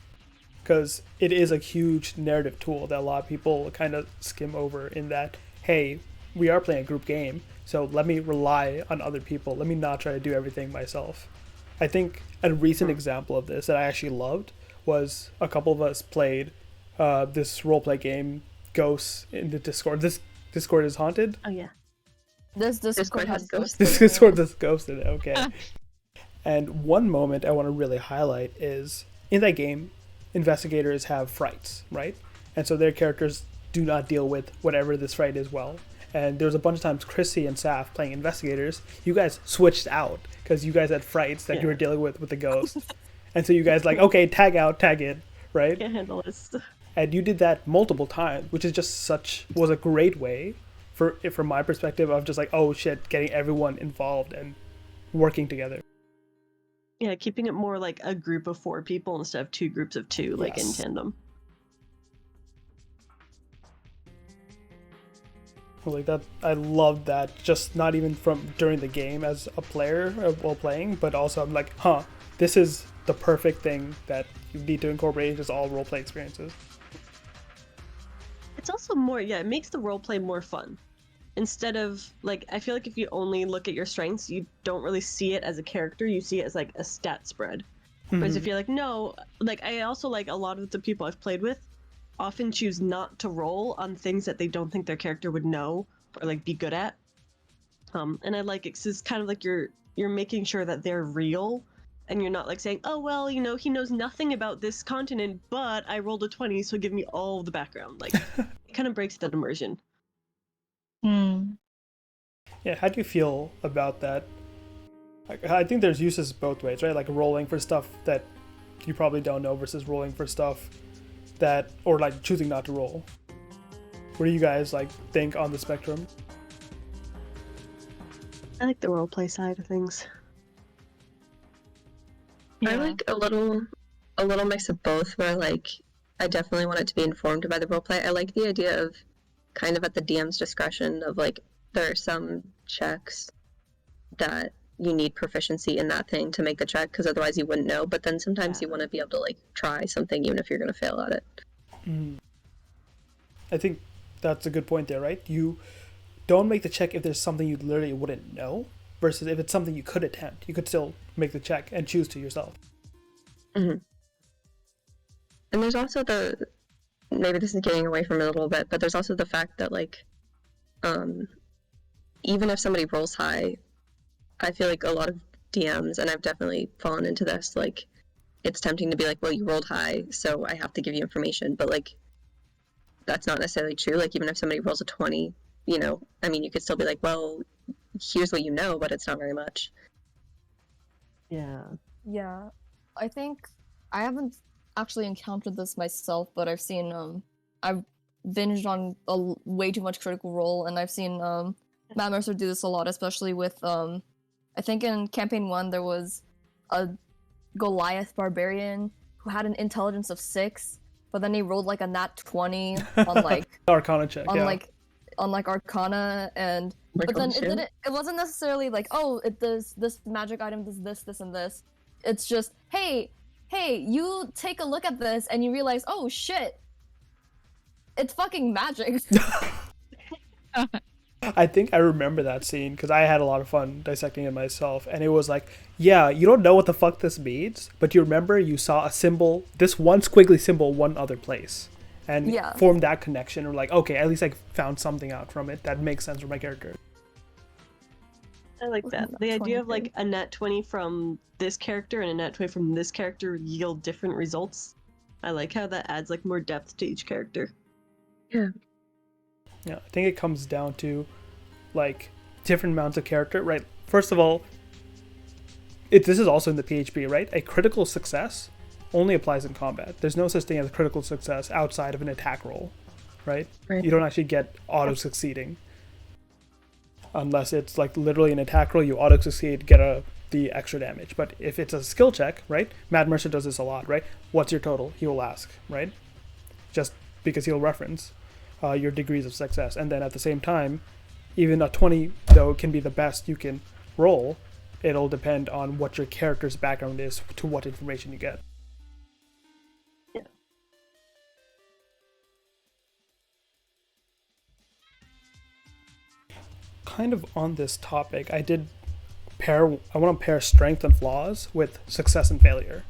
because it is a huge narrative tool that a lot of people kind of skim over in that, hey, we are playing a group game, so let me rely on other people. Let me not try to do everything myself. I think a recent example of this that I actually loved was a couple of us played this roleplay game, Ghosts, in the Discord. This Discord is haunted? Oh yeah. This Discord has ghosts. This Discord has ghosts in it, okay. And one moment I want to really highlight is, in that game, investigators have frights, right? And so their characters do not deal with whatever this fright is well. And there's a bunch of times Chrissy and Sapph playing investigators, you guys switched out because you guys had frights that you were dealing with the ghost. And so you guys like, okay, tag out, tag in, right? Can't handle this. And you did that multiple times, which is just was a great way from my perspective of just like, oh shit, getting everyone involved and working together. Yeah, keeping it more like a group of 4 people instead of 2 groups of 2, like in tandem. Like that, I love that. Just not even from during the game as a player while playing, but also I'm like, this is the perfect thing that you need to incorporate into all roleplay experiences. It's also more, it makes the roleplay more fun. Instead of, like, I feel like if you only look at your strengths, you don't really see it as a character, you see it as, like, a stat spread. Whereas if you're like, no, like, I also, like, a lot of the people I've played with often choose not to roll on things that they don't think their character would know or, like, be good at. And I like it 'cause it's kind of like you're making sure that they're real, and you're not, like, saying, oh, well, you know, he knows nothing about this continent, but I rolled a 20, so give me all the background. Like, it kind of breaks that immersion. Yeah, how do you feel about that? I think there's uses both ways, right? Like rolling for stuff that you probably don't know versus rolling for stuff that, or like choosing not to roll. What do you guys like think on the spectrum? I like the roleplay side of things. I like a little mix of both, where like I definitely want it to be informed by the roleplay. I like the idea of kind of at the DM's discretion of like there are some checks that you need proficiency in that thing to make the check, because otherwise you wouldn't know. But then sometimes you want to be able to like try something even if you're going to fail at it. I think that's a good point there, right? You don't make the check if there's something you literally wouldn't know, versus if it's something you could attempt, you could still make the check and choose to yourself. And there's also maybe this is getting away from it a little bit, but there's also the fact that like even if somebody rolls high, I feel like a lot of DMs, and I've definitely fallen into this, like it's tempting to be like, well, you rolled high, so I have to give you information, but like that's not necessarily true. Like even if somebody rolls a 20, you know, I mean, you could still be like, well, here's what you know, but it's not very much. Yeah, I think I haven't actually encountered this myself, but I've seen I've binged on way too much Critical Role, and I've seen Matt Mercer do this a lot, especially with I think in campaign 1 there was a Goliath barbarian who had an intelligence of 6, but then he rolled like a nat 20 on like Arcana check, on like Arcana, and but then it wasn't necessarily like, oh, it does this magic item does this and this. It's just, hey, you take a look at this and you realize, oh shit, it's fucking magic. I think I remember that scene because I had a lot of fun dissecting it myself, and it was like, yeah, you don't know what the fuck this means, but you remember you saw a symbol, this one squiggly symbol, one other place, and formed that connection, or like, okay, at least I found something out from it that makes sense for my character. I like that. The idea of like a nat 20 from this character and a nat 20 from this character yield different results. I like how that adds like more depth to each character. Yeah, I think it comes down to like different amounts of character, right? First of all, this is also in the PHP, right? A critical success only applies in combat. There's no such thing as a critical success outside of an attack roll, right? You don't actually get auto-succeeding. Unless it's like literally an attack roll, you auto-succeed, get a the extra damage. But if it's a skill check, right? Matt Mercer does this a lot, right? What's your total? He will ask, right? Just because he'll reference your degrees of success. And then at the same time, even a 20, though, can be the best you can roll. It'll depend on what your character's background is to what information you get. Yeah. Kind of on this topic, I want to pair strength and flaws with success and failure.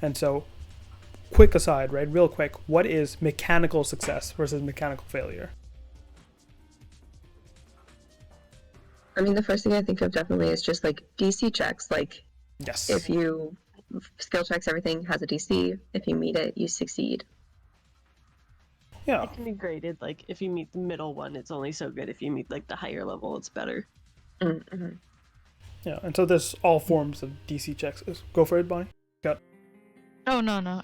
And so, quick aside, right, real quick, what is mechanical success versus mechanical failure? I mean, the first thing I think of definitely is just like DC checks. Like, Yes. if you skill checks, everything has a DC. If you meet it, you succeed. Yeah. It can be graded, like, if you meet the middle one, it's only so good. If you meet, like, the higher level, it's better. Mm-hmm. Yeah, and so there's all forms of DC checks. Go for it, Bonnie. Oh no,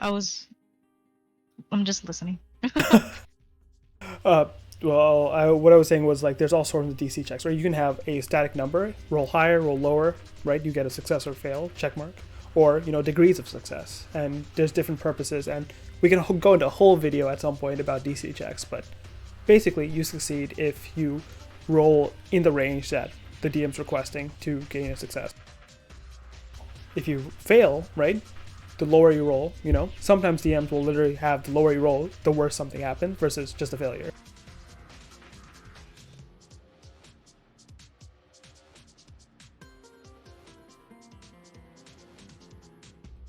I'm just listening. What I was saying was like there's all sorts of DC checks, right? You can have a static number, roll higher, roll lower, right? You get a success or fail, check mark, or degrees of success, and there's different purposes. And we can go into a whole video at some point about DC checks, but basically you succeed if you roll in the range that the DM's requesting to gain a success. If you fail, right? The lower you roll, sometimes DMs will literally have the lower you roll, the worse something happens versus just a failure.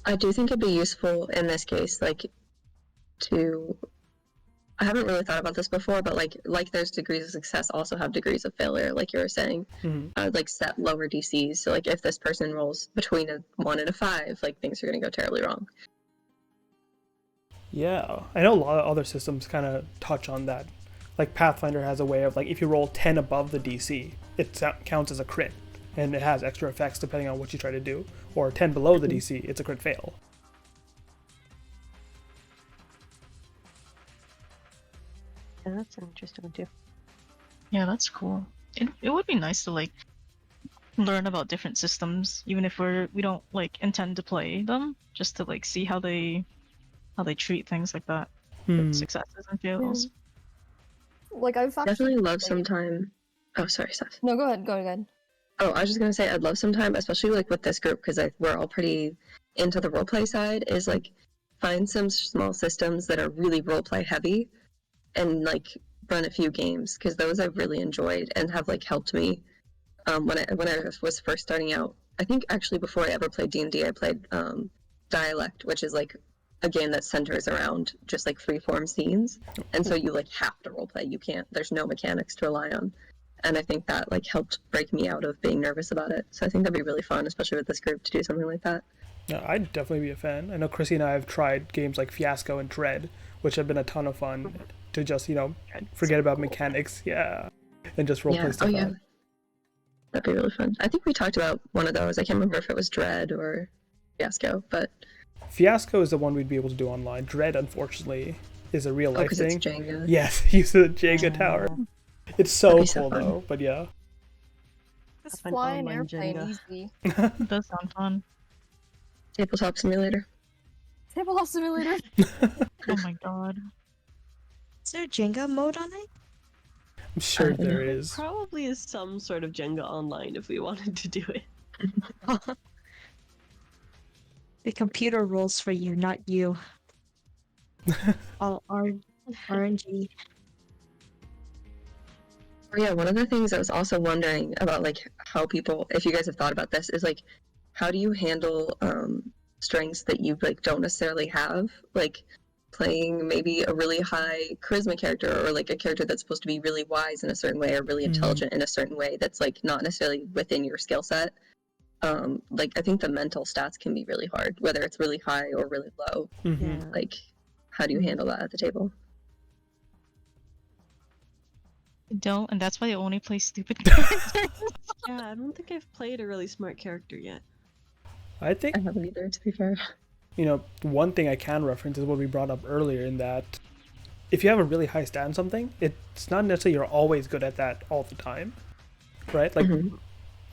I do think it'd be useful in this case, like, I haven't really thought about this before, but like there's degrees of success also have degrees of failure, like you were saying. Mm-hmm. Like set lower DCs. So like if this person rolls between a 1 and a 5, like things are gonna go terribly wrong. Yeah, I know a lot of other systems kind of touch on that. Like Pathfinder has a way of like if you roll 10 above the DC, it counts as a crit, and it has extra effects depending on what you try to do. Or 10 below the DC, it's a crit fail. Yeah, that's an interesting one, too. Yeah, that's cool. It would be nice to like learn about different systems, even if we don't like intend to play them, just to like see how they treat things like that, with successes and fails. Like I've actually Definitely love sometime. Oh, sorry, Sapph. No, go ahead. Oh, I was just gonna say I'd love sometime, especially like with this group, because we're all pretty into the roleplay side, is like find some small systems that are really roleplay heavy and like run a few games, because those I've really enjoyed and have like helped me when I was first starting out. I think actually before I ever played D&D, I played Dialect, which is like a game that centers around just like free-form scenes, and so you like have to roleplay. You can't. There's no mechanics to rely on. And I think that like helped break me out of being nervous about it. So I think that'd be really fun, especially with this group, to do something like that. Yeah, I'd definitely be a fan. I know Chrissy and I have tried games like Fiasco and Dread, which have been a ton of fun to just, forget about mechanics, and just roleplay stuff out. That'd be really fun. I think we talked about one of those. I can't remember if it was Dread or Fiasco, but Fiasco is the one we'd be able to do online. Dread, unfortunately, is a real life thing. It's Jenga. Yes, use the Jenga tower. It's so cool though, but yeah. Just fly an airplane Jenga. easy. It does sound fun. Tabletop Simulator. Tabletop simulator. Oh my god. Is there a Jenga mode on it? I'm sure there is. Probably is some sort of Jenga online if we wanted to do it. The computer rolls for you, not you. All RNG. Oh, yeah, one of the things I was also wondering about, like, how people, if you guys have thought about this, is like, how do you handle strengths that you like don't necessarily have, like playing maybe a really high charisma character, or like a character that's supposed to be really wise in a certain way, or really intelligent in a certain way that's like not necessarily within your skill set. Like I think the mental stats can be really hard, whether it's really high or really low. Mm-hmm. Yeah. Like, how do you handle that at the table? I don't, and that's why I only play stupid characters. Yeah, I don't think I've played a really smart character yet. I think I haven't either, to be fair. one thing I can reference is what we brought up earlier, in that if you have a really high stat in something, it's not necessarily you're always good at that all the time, right? Like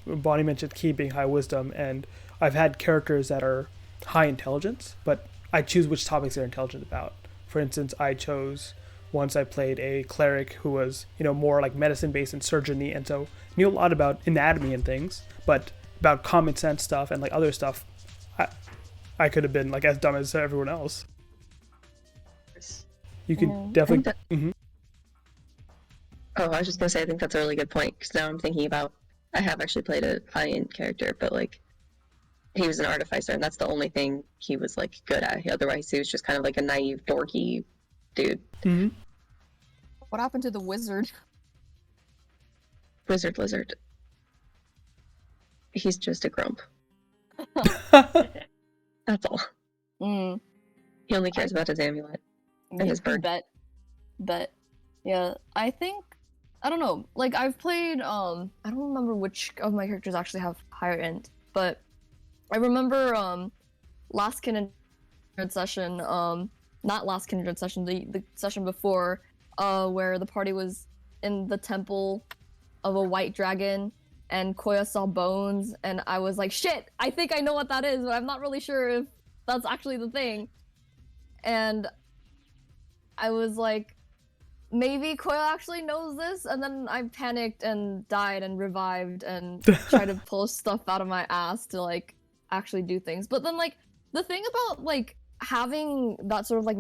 Bonnie mentioned key being high wisdom, and I've had characters that are high intelligence, but I choose which topics they're intelligent about. For instance, I chose once I played a cleric who was, more like medicine based and surgery, and so knew a lot about anatomy and things, but about common sense stuff and like other stuff, I could have been like as dumb as everyone else. You can definitely. Oh, I was just gonna say, I think that's a really good point, because now I'm thinking about, I have actually played a high-end character, but like, he was an artificer, and that's the only thing he was like good at. Otherwise, he was just kind of like a naive, dorky dude. Mm-hmm. What happened to the wizard? Wizard lizard. He's just a grump. That's all. Mm. He only cares about his amulet and his bird. Bet. Yeah, I think, I don't know, like I've played, I don't remember which of my characters actually have higher end, but I remember last Kindred session, not last Kindred session, the session before, where the party was in the temple of a white dragon, and Koya saw bones, and I was like, shit, I think I know what that is, but I'm not really sure if that's actually the thing. And I was like, maybe Koya actually knows this, and then I panicked and died and revived and tried to pull stuff out of my ass to like actually do things. But then like the thing about like having that sort of like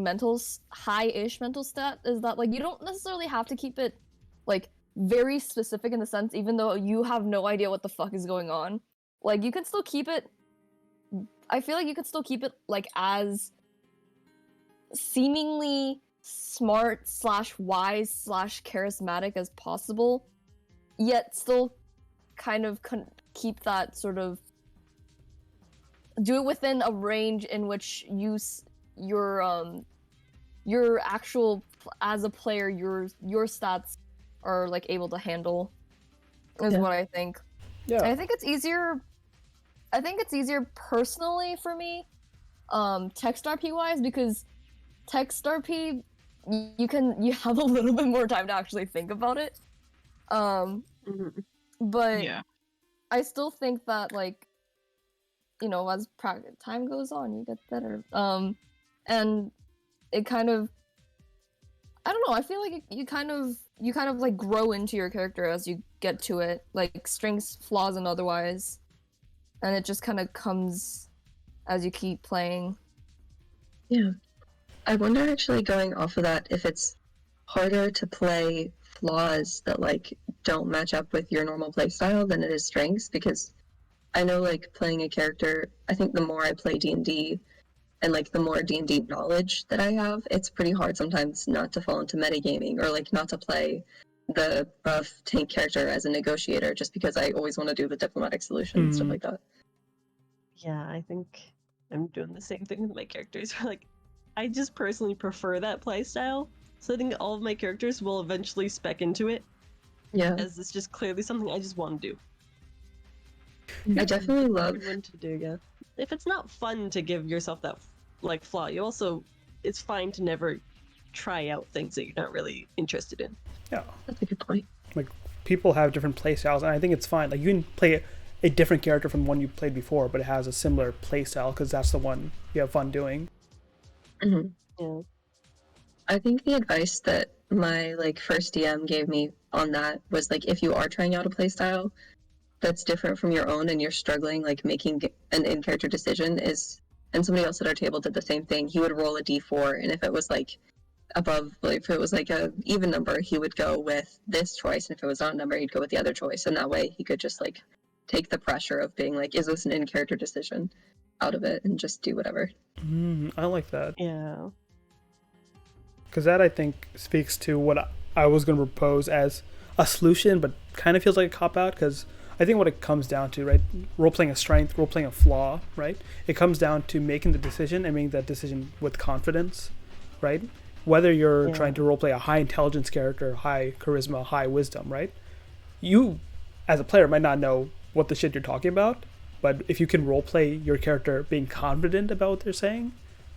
high-ish mental stat is that like you don't necessarily have to keep it like very specific in the sense, even though you have no idea what the fuck is going on. Like you can still keep it, I feel like you can still keep it like as seemingly smart / wise / charismatic as possible, yet still kind of keep that sort of, do it within a range in which your actual, as a player, your stats are like able to handle, is what I think. Yeah. I think it's easier personally for me, text RP wise, because text RP you have a little bit more time to actually think about it. But Yeah. I still think that like, as time goes on, you get better. And it kind of, I don't know, I feel like you kind of like grow into your character as you get to it, like strengths, flaws, and otherwise. And it just kind of comes as you keep playing. Yeah. I wonder, actually, going off of that, if it's harder to play flaws that like don't match up with your normal playstyle than it is strengths, because I know like playing a character, I think the more I play D&D and like the more D&D knowledge that I have, it's pretty hard sometimes not to fall into metagaming, or like not to play the buff tank character as a negotiator, just because I always want to do the diplomatic solution and stuff like that. Yeah, I think I'm doing the same thing with my characters. Like, I just personally prefer that playstyle, so I think all of my characters will eventually spec into it. Yeah. As it's just clearly something I just want to do. I definitely love Everyone to do, yeah. If it's not fun to give yourself that like flaw, it's fine to never try out things that you're not really interested in. Yeah. That's a good point. Like, people have different play styles, and I think it's fine. Like, you can play a different character from the one you played before, but it has a similar play style because that's the one you have fun doing. Mm-hmm. Yeah. I think the advice that my like first DM gave me on that was like, if you are trying out a playstyle that's different from your own and you're struggling like making an in-character decision, and somebody else at our table did the same thing, he would roll a d4, and if it was like above, like if it was like a even number, he would go with this choice, and if it was not a number, he'd go with the other choice, and that way he could just like take the pressure of being like, is this an in-character decision, out of it, and just do whatever. I like that. Yeah. Because that, I think, speaks to what I was going to propose as a solution, but kind of feels like a cop-out, because I think what it comes down to, right, role-playing a strength, role-playing a flaw, right, it comes down to making the decision and making that decision with confidence, right? Whether you're trying to role-play a high intelligence character, high charisma, high wisdom, right? You, as a player, might not know what the shit you're talking about, but if you can role-play your character being confident about what they're saying,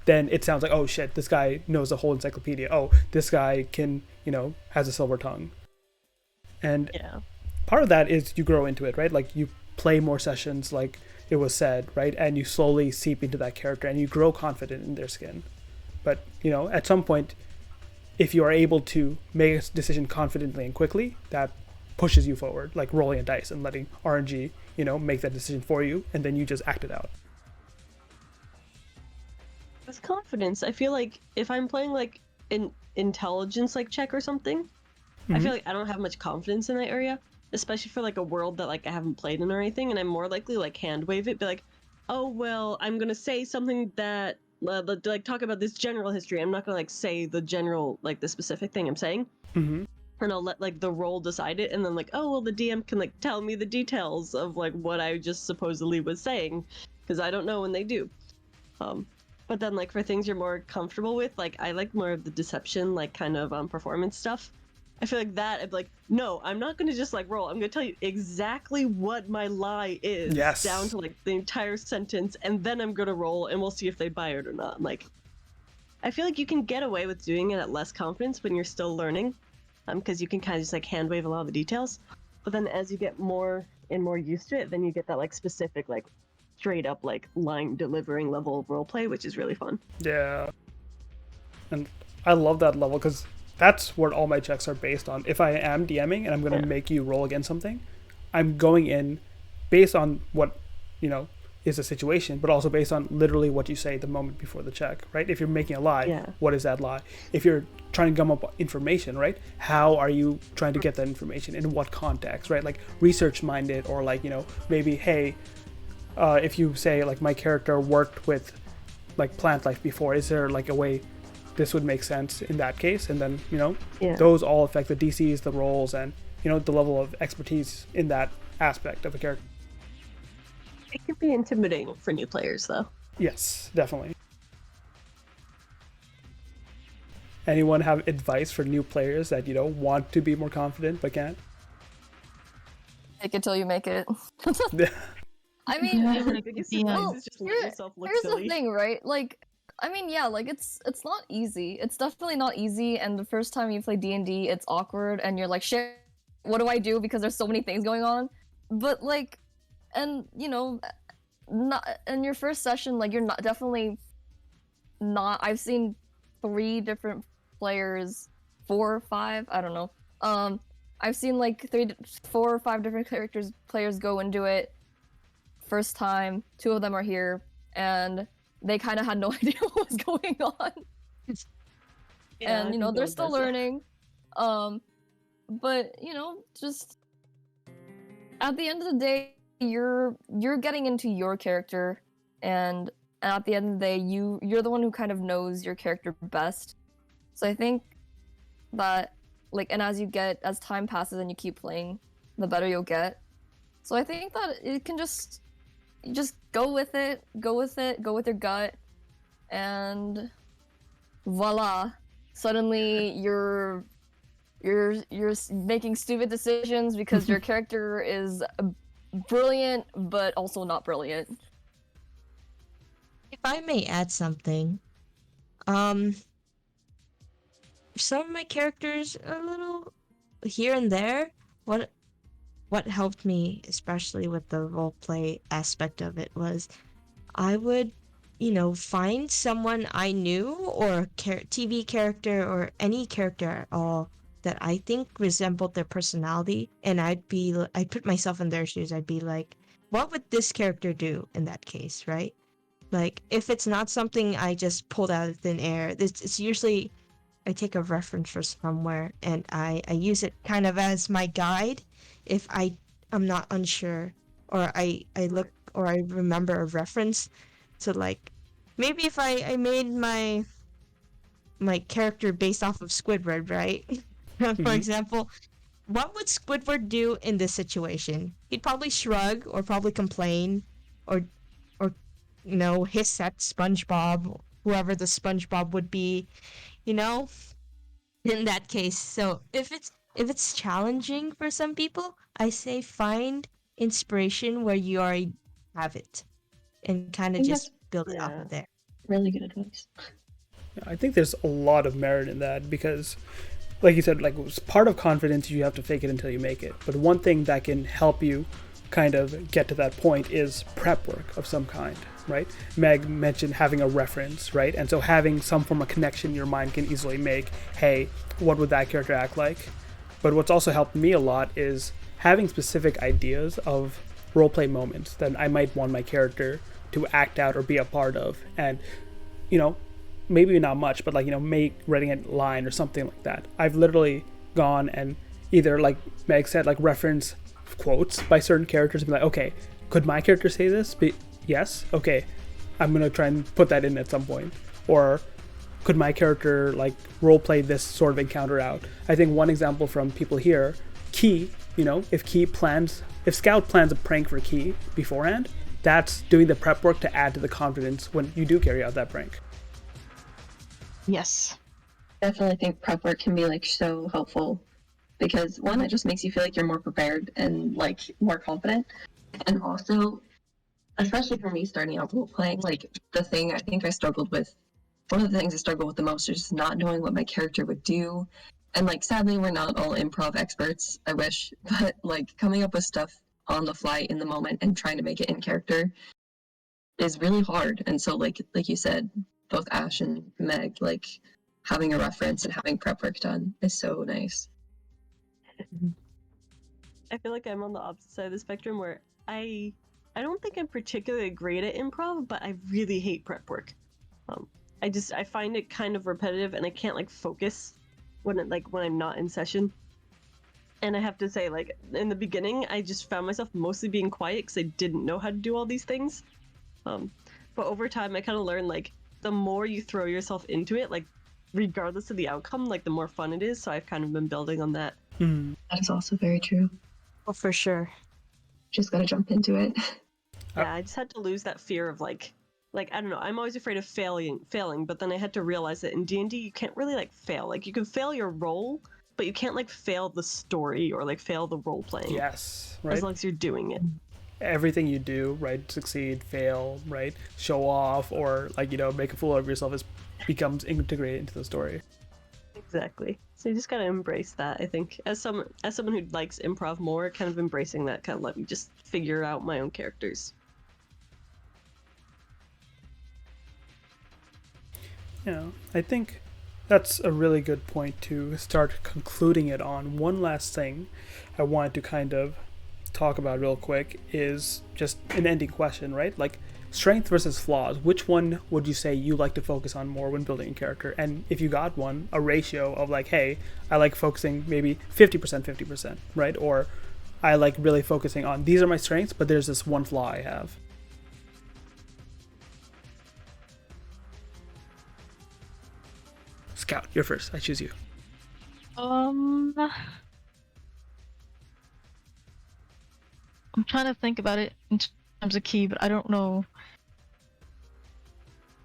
then it sounds like, oh shit, this guy knows the whole encyclopedia. Oh, this guy can, has a silver tongue. And part of that is you grow into it, right? Like, you play more sessions, like it was said, right? And you slowly seep into that character and you grow confident in their skin. But, at some point, if you are able to make a decision confidently and quickly, that pushes you forward, like rolling a dice and letting RNG, make that decision for you, and then you just act it out. With confidence, I feel like if I'm playing like an intelligence like check or something, I feel like I don't have much confidence in that area, especially for like a world that like I haven't played in or anything, and I'm more likely like hand wave it, be like, oh well, I'm gonna say something that like talk about this general history. I'm not gonna like say the general like the specific thing I'm saying. And I'll let like the role decide it, and then like, oh well, the DM can like tell me the details of like what I just supposedly was saying, because I don't know when they do. But then like for things you're more comfortable with, like I like more of the deception, like kind of performance stuff. I feel like that, I'd be like, no, I'm not gonna just like roll. I'm gonna tell you exactly what my lie is, down to like the entire sentence, and then I'm gonna roll, and we'll see if they buy it or not. Like, I feel like you can get away with doing it at less confidence when you're still learning, because you can kind of just like hand wave a lot of the details. But then as you get more and more used to it, then you get that like specific like straight up like line delivering level of roleplay, which is really fun. Yeah, and I love that level because that's what all my checks are based on. If I am DMing and I'm going to make you roll against something, I'm going in based on what is the situation, but also based on literally what you say the moment before the check, right? If you're making a lie, what is that lie? If you're trying to gum up information, right? How are you trying to get that information? In what context, right? Like research minded, or like maybe, hey, if you say like my character worked with like plant life before, is there like a way this would make sense in that case? And then those all affect the DCs, the rolls, and the level of expertise in that aspect of a character. It can be intimidating for new players though. Yes, definitely. Anyone have advice for new players that want to be more confident but can't? Fake it till you make it. I mean, Biggest Yeah. advice is just let yourself look here's silly. the thing, right? Like, I mean, yeah, like it's not easy. It's definitely not easy. And the first time you play D&D, it's awkward, and you're like, shit, what do I do? Because there's so many things going on. But like, and not in your first session, like you're not definitely not. I've seen 3 different players, 4 or 5, I don't know. I've seen like 4 or 5 different players go into it first time. 2 of them are here, and they kind of had no idea what was going on. And they're still learning. But just at the end of the day, you're getting into your character, and at the end of the day, you're the one who kind of knows your character best. So I think that and as time passes and you keep playing, the better you'll get. So I think that it can just go with it, go with your gut, and voila, suddenly you're making stupid decisions because your character is brilliant but also not brilliant. If I may add something, some of my characters a little here and there. What helped me, especially with the roleplay aspect of it, was I would, find someone I knew, or a TV character, or any character at all that I think resembled their personality, and I'd put myself in their shoes. I'd be like, what would this character do in that case, right? Like, if it's not something I just pulled out of thin air, it's usually I take a reference from somewhere, and I use it kind of as my guide if I'm not unsure, or I look, or I remember a reference. So like, maybe if I made my character based off of Squidward, right? For example, what would Squidward do in this situation? He'd probably shrug, or probably complain, or hiss at SpongeBob, whoever the SpongeBob would be, in that case. So if it's challenging for some people, I say find inspiration where you already have it, and kind of just build it off of there. Really good advice. I think there's a lot of merit in that because, like you said, like part of confidence, you have to fake it until you make it. But one thing that can help you kind of get to that point is prep work of some kind, right? Meg mentioned having a reference, right? And so having some form of connection your mind can easily make, hey, what would that character act like? But what's also helped me a lot is having specific ideas of roleplay moments that I might want my character to act out or be a part of. And, you know, maybe not much, but like, you know, writing a line or something like that. I've literally gone and either, like Meg said, like reference quotes by certain characters and be like, okay, could my character say this? Yes? Okay, I'm going to try and put that in at some point. Or could my character like roleplay this sort of encounter out? I think one example from people here, Key, you know, if Scout plans a prank for Key beforehand, that's doing the prep work to add to the confidence when you do carry out that prank. Yes. Definitely think prep work can be like so helpful because one, it just makes you feel like you're more prepared and like more confident. And also, especially for me starting out role playing, like the thing I think I struggled with, one of the things I struggled with the most is just not knowing what my character would do. And like sadly we're not all improv experts, I wish, but like coming up with stuff on the fly in the moment and trying to make it in character is really hard. And so like you said, both Ash and Meg, like having a reference and having prep work done is so nice. I feel like I'm on the opposite side of the spectrum where I don't think I'm particularly great at improv, but I really hate prep work. I find it kind of repetitive and I can't like focus when I'm not in session. And I have to say, like, in the beginning, I just found myself mostly being quiet because I didn't know how to do all these things. But over time, I kind of learned, like, the more you throw yourself into it, like, regardless of the outcome, like, the more fun it is. So I've kind of been building on that. That is also very true. Well, for sure. Just gotta jump into it. Yeah, I just had to lose that fear of, like, I don't know, I'm always afraid of failing, but then I had to realize that in D&D, you can't really, like, fail. Like, you can fail your role, but you can't, like, fail the story or, like, fail the role-playing. Yes, right? As long as you're doing it. Everything you do, right, succeed, fail, right, show off, or, like, you know, make a fool of yourself becomes integrated into the story. Exactly. So you just gotta embrace that, I think. As someone who likes improv more, kind of embracing that kind of let me just figure out my own characters. Yeah, I think that's a really good point to start concluding it on. One last thing I wanted to kind of talk about real quick is just an ending question, right? Like, strength versus flaws. Which one would you say you like to focus on more when building a character? And if you got one, a ratio of like, hey, I like focusing maybe 50%, 50%, right? Or I like really focusing on these are my strengths, but there's this one flaw I have. Scout, you're first. I choose you. I'm trying to think about it in terms of Key, but I don't know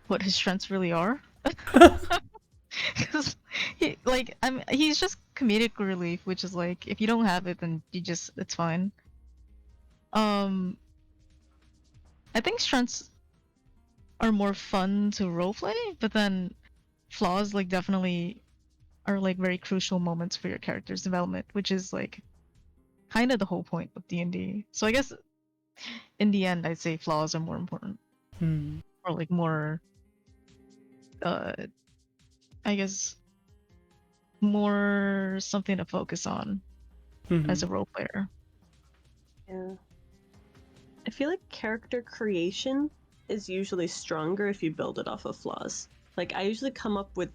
what his strengths really are. Because he's just comedic relief, which is like if you don't have it, then it's fine. I think strengths are more fun to roleplay, but then flaws like definitely are like very crucial moments for your character's development, which is like kind of the whole point of D&D. So I guess in the end, I'd say flaws are more important, or like more, I guess, more something to focus on as a role player. Yeah. I feel like character creation is usually stronger if you build it off of flaws. Like, I usually come up with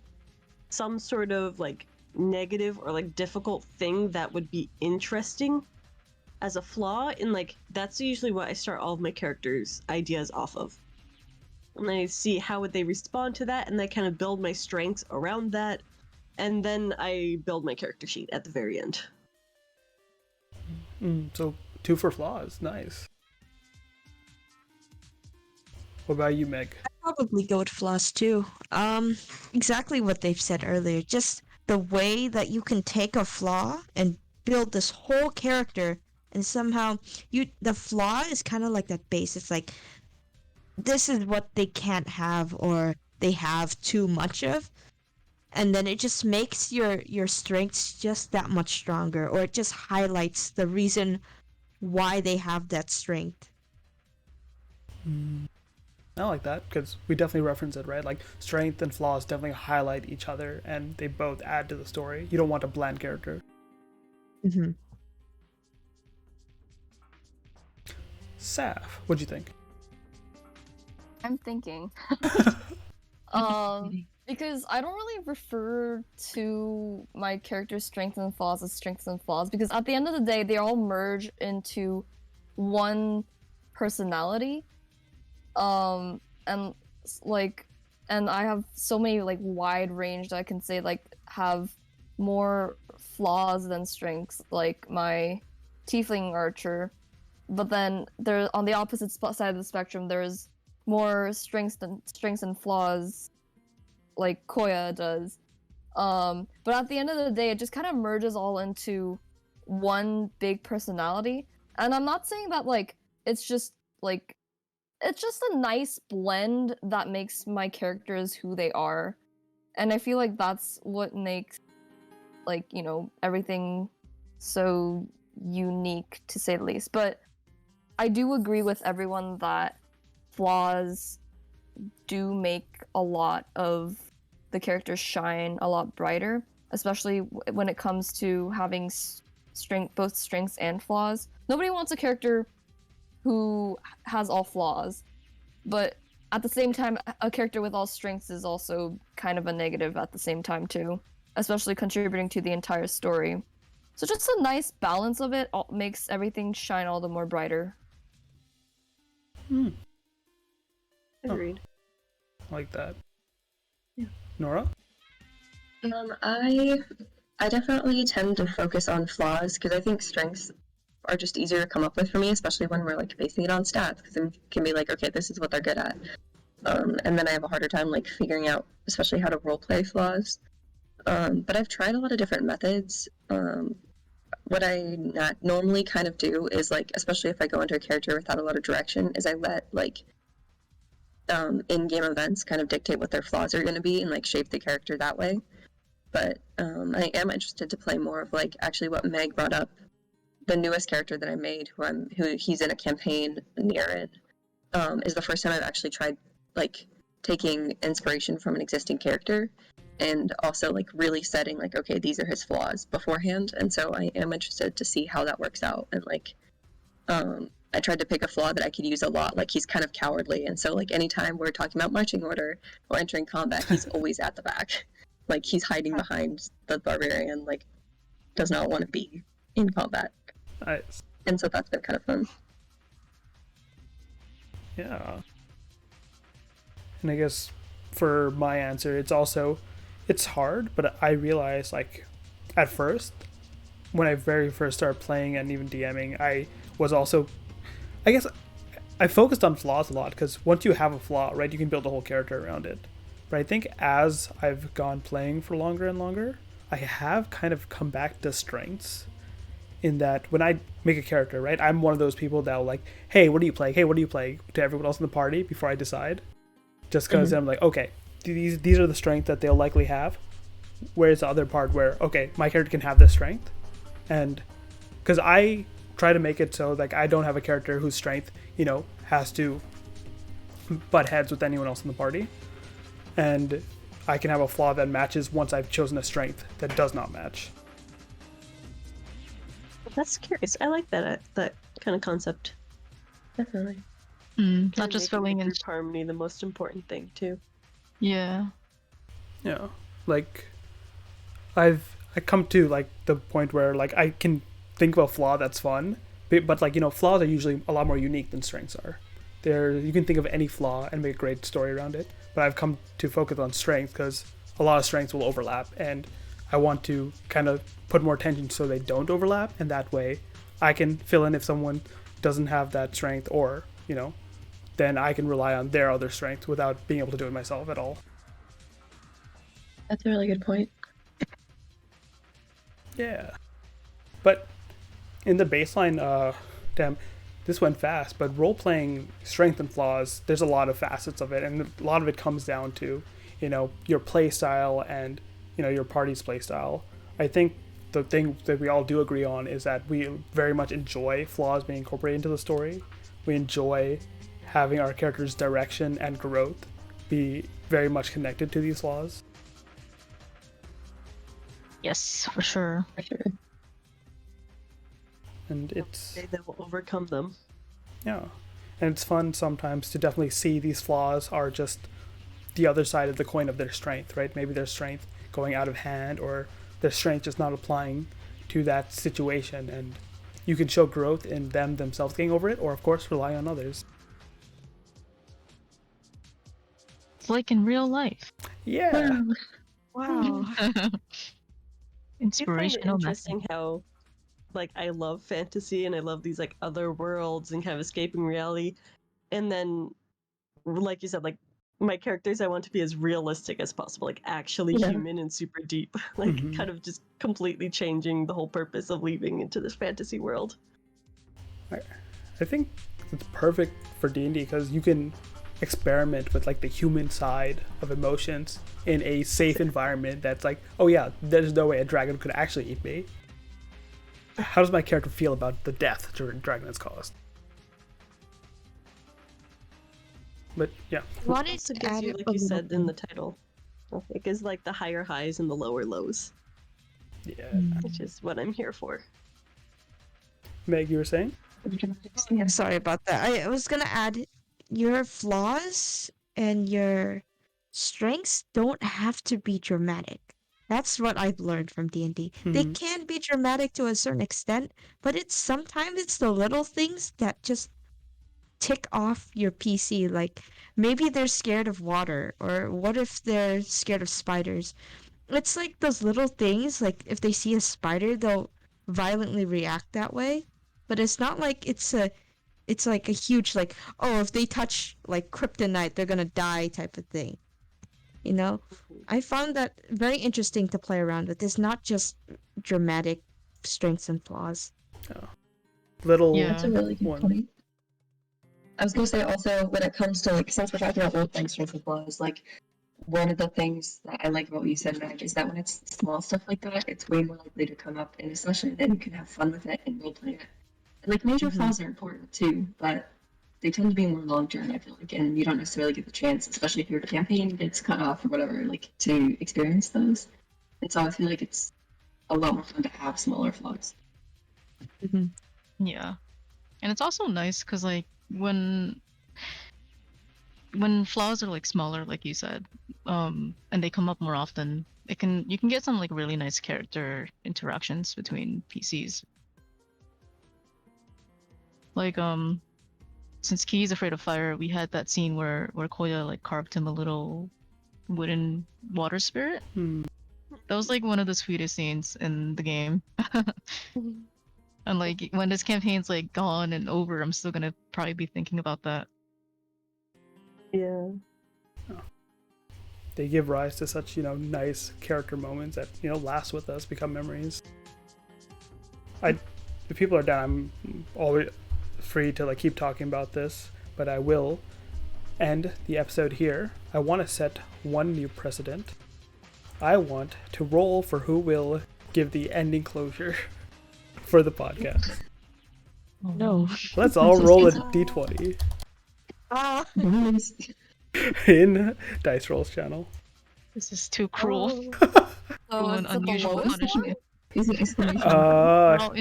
some sort of, like, negative or, like, difficult thing that would be interesting as a flaw, and, like, that's usually what I start all of my characters' ideas off of. And I see how would they respond to that, and I kind of build my strengths around that, and then I build my character sheet at the very end. So 2 for flaws. Nice. What about you, Meg? I'd probably go with flaws too. Exactly what they've said earlier. Just the way that you can take a flaw and build this whole character, and somehow the flaw is kind of like that base. It's like this is what they can't have or they have too much of, and then it just makes your strengths just that much stronger, or it just highlights the reason why they have that strength. I like that because we definitely reference it, right? Like strength and flaws definitely highlight each other and they both add to the story. You don't want a bland character. Mm-hmm. Sapph, what'd you think? I'm thinking. Because I don't really refer to my character's strengths and flaws as strengths and flaws because at the end of the day, they all merge into one personality. And like, and I have so many like wide range that I can say like have more flaws than strengths, like my tiefling archer. But then there, on the opposite side of the spectrum, there's more strengths and flaws, like Koya does. But at the end of the day, it just kind of merges all into one big personality. And I'm not saying that like it's just like it's just a nice blend that makes my characters who they are. And I feel like that's what makes like, you know, everything so unique to say the least. But I do agree with everyone that flaws do make a lot of the characters shine a lot brighter, especially when it comes to having both strengths and flaws. Nobody wants a character who has all flaws, but at the same time, a character with all strengths is also kind of a negative at the same time too, especially contributing to the entire story. So just a nice balance of it makes everything shine all the more brighter. Agreed. I like that. Yeah. Nora? I definitely tend to focus on flaws because I think strengths are just easier to come up with for me, especially when we're like basing it on stats, because it can be like, okay, this is what they're good at. And then I have a harder time like figuring out, especially how to roleplay flaws. But I've tried a lot of different methods. What I not normally kind of do is like, especially if I go into a character without a lot of direction, is I let like in-game events kind of dictate what their flaws are going to be and like shape the character that way. But I am interested to play more of like actually what Meg brought up. The newest character that I made, who he's in a campaign near it, is the first time I've actually tried like taking inspiration from an existing character and also like really setting like, okay, these are his flaws beforehand. And so I am interested to see how that works out. And like I tried to pick a flaw that I could use a lot. Like he's kind of cowardly, and so like anytime we're talking about marching order or entering combat, he's always at the back. Like he's hiding behind the barbarian, like does not want to be in combat. Nice. And so that's been kind of fun. Yeah. And I guess for my answer, it's hard, but I realized like at first, when I very first started playing and even DMing, I guess I focused on flaws a lot because once you have a flaw, right, you can build a whole character around it. But I think as I've gone playing for longer and longer, I have kind of come back to strengths in that when I make a character, right, I'm one of those people that will like, hey, what do you play? Hey, what do you play? To everyone else in the party before I decide. Just because I'm like, okay, these are the strengths that they'll likely have. Where's the other part where, okay, my character can have this strength? And because I try to make it so like I don't have a character whose strength, you know, has to butt heads with anyone else in the party. And I can have a flaw that matches once I've chosen a strength that does not match. That's curious. I like that kind of concept. Definitely. Not just filling in. group harmony the most important thing too. Yeah. Yeah. Like I come to like the point where like I can think of a flaw that's fun, but like, you know, flaws are usually a lot more unique than strengths are. You can think of any flaw and make a great story around it, but I've come to focus on strengths because a lot of strengths will overlap, and I want to kind of put more attention so they don't overlap, and that way I can fill in if someone doesn't have that strength, or, you know, then I can rely on their other strength without being able to do it myself at all. That's a really good point. Yeah. But in the baseline, damn, this went fast, but role-playing strength and flaws, there's a lot of facets of it, and a lot of it comes down to, you know, your play style and, you know, your party's play style. I think the thing that we all do agree on is that we very much enjoy flaws being incorporated into the story. We enjoy having our characters' direction and growth be very much connected to these flaws. Yes, for sure. For sure. And it's They will overcome them. yeah, and it's fun sometimes to definitely see these flaws are just the other side of the coin of their strength, right? Maybe their strength going out of hand, or their strength just not applying to that situation, and you can show growth in them themselves getting over it, or of course rely on others. It's like in real life. Yeah. Wow. I find it Inspirational message. interesting how, like, I love fantasy and I love these like other worlds and kind of escaping reality, and then, like you said, like my characters I want to be as realistic as possible, like actually Yeah. human and super deep, like Mhm. kind of just completely changing the whole purpose of leaving into this fantasy world. I think it's perfect for D&D because you can experiment with like the human side of emotions in a safe environment that's like, oh yeah, there's no way a dragon could actually eat me. How does my character feel about the death dragon has caused? But yeah, Wanted Also to gives add you, a like you said in little- the title, it gives like the higher highs and the lower lows, yeah. which is what I'm here for. Meg, you were saying? Yeah, sorry about that. I was gonna add your flaws and your strengths don't have to be dramatic. That's what I've learned from D&D. They Mhm. can be dramatic to a certain extent, but sometimes it's the little things that just tick off your PC. Like maybe they're scared of water, or what if they're scared of spiders? It's like those little things, like if they see a spider, they'll violently react that way. But it's not like it's like a huge, like, oh, if they touch like kryptonite, they're gonna die type of thing. You know? I found that very interesting to play around with. It's not just dramatic strengths and flaws. Little Yeah. That's a really good one. point. I was gonna say also, when it comes to like, since we're talking about role playing strengths and flaws, like one of the things that I like about what you said, Meg, is that when it's small stuff like that, it's way more likely to come up, and especially then you can have fun with it and role play it. And like major flaws are important too, but they tend to be more long term, I feel like, and you don't necessarily get the chance, especially if your campaign gets cut off or whatever, like to experience those. And so I feel like it's a lot more fun to have smaller flaws. Yeah. And it's also nice because like when flaws are like smaller, like you said, and they come up more often, you can get some like really nice character interactions between PCs. Like since Key's afraid of fire, we had that scene where Koya like carved him a little wooden water spirit. Hmm. That was like one of the sweetest scenes in the game. And like when this campaign's like gone and over, I'm still gonna probably be thinking about that. Yeah. They give rise to such, nice character moments that, last with us, become memories. If people are down, I'm always free to like keep talking about this, but I will end the episode here. I want to set one new precedent. I want to roll for who will give the ending closure for the podcast. No. Let's all roll a d20 Ah. in Dice Rolls channel. This is too cruel. So Cruel and it's at the unusual lowest punishment. one? Is it exclamation? Well,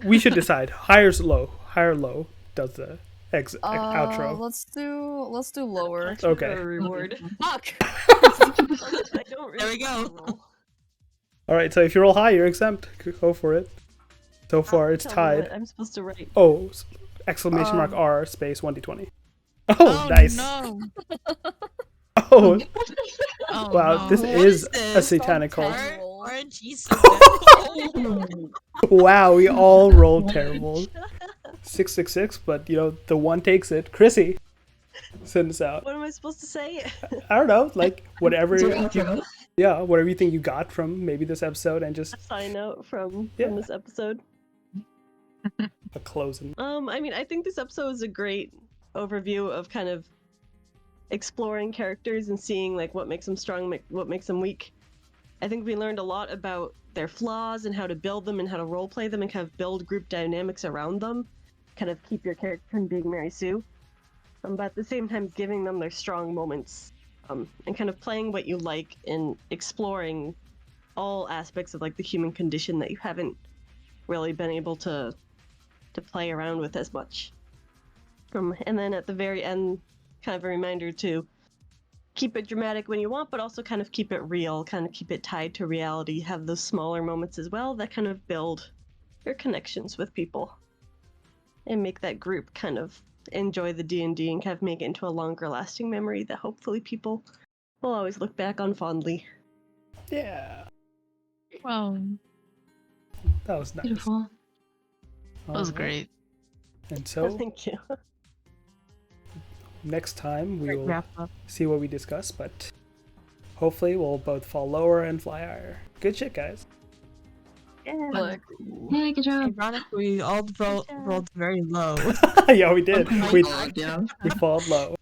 We should decide. Higher low does the outro. Let's do lower. Okay. For a reward. Fuck. I don't really There we go. roll. All right, so if you roll high, you're exempt. Go for it. So far, it's Tell me tied. what I'm supposed to write. Oh, exclamation mark R space 1d20. Oh, Oh nice. no! Oh, Oh, wow, no. this What is is a this? satanic cult. Casual. RNG Wow, we all rolled terrible. 666, but the one takes it. Chrissy, send us out. What am I supposed to say? I don't know, like whatever. Is your outro? Yeah, whatever you think you got from maybe this episode, and just Sign out from Yeah. this episode. a closing. I mean, I think this episode was a great overview of kind of exploring characters and seeing like what makes them strong, what makes them weak. I think we learned a lot about their flaws and how to build them and how to roleplay them and kind of build group dynamics around them, kind of keep your character from being Mary Sue, but at the same time giving them their strong moments, and kind of playing what you like and exploring all aspects of like the human condition that you haven't really been able to play around with as much. And then at the very end, kind of a reminder to keep it dramatic when you want, but also kind of keep it real, kind of keep it tied to reality, have those smaller moments as well that kind of build your connections with people and make that group kind of enjoy the D&D and kind of make it into a longer lasting memory that hopefully people will always look back on fondly. Yeah, Wow, that was nice. beautiful. That was Alright. great. And so Thank you. next time we will Wrap up. see what we discuss, but hopefully we'll both fall lower and fly higher. Good shit, guys. Yeah. Look, Yeah, good job. Ironically, we all rolled very low. Yeah, we did. Oh my We God, yeah. we falled low.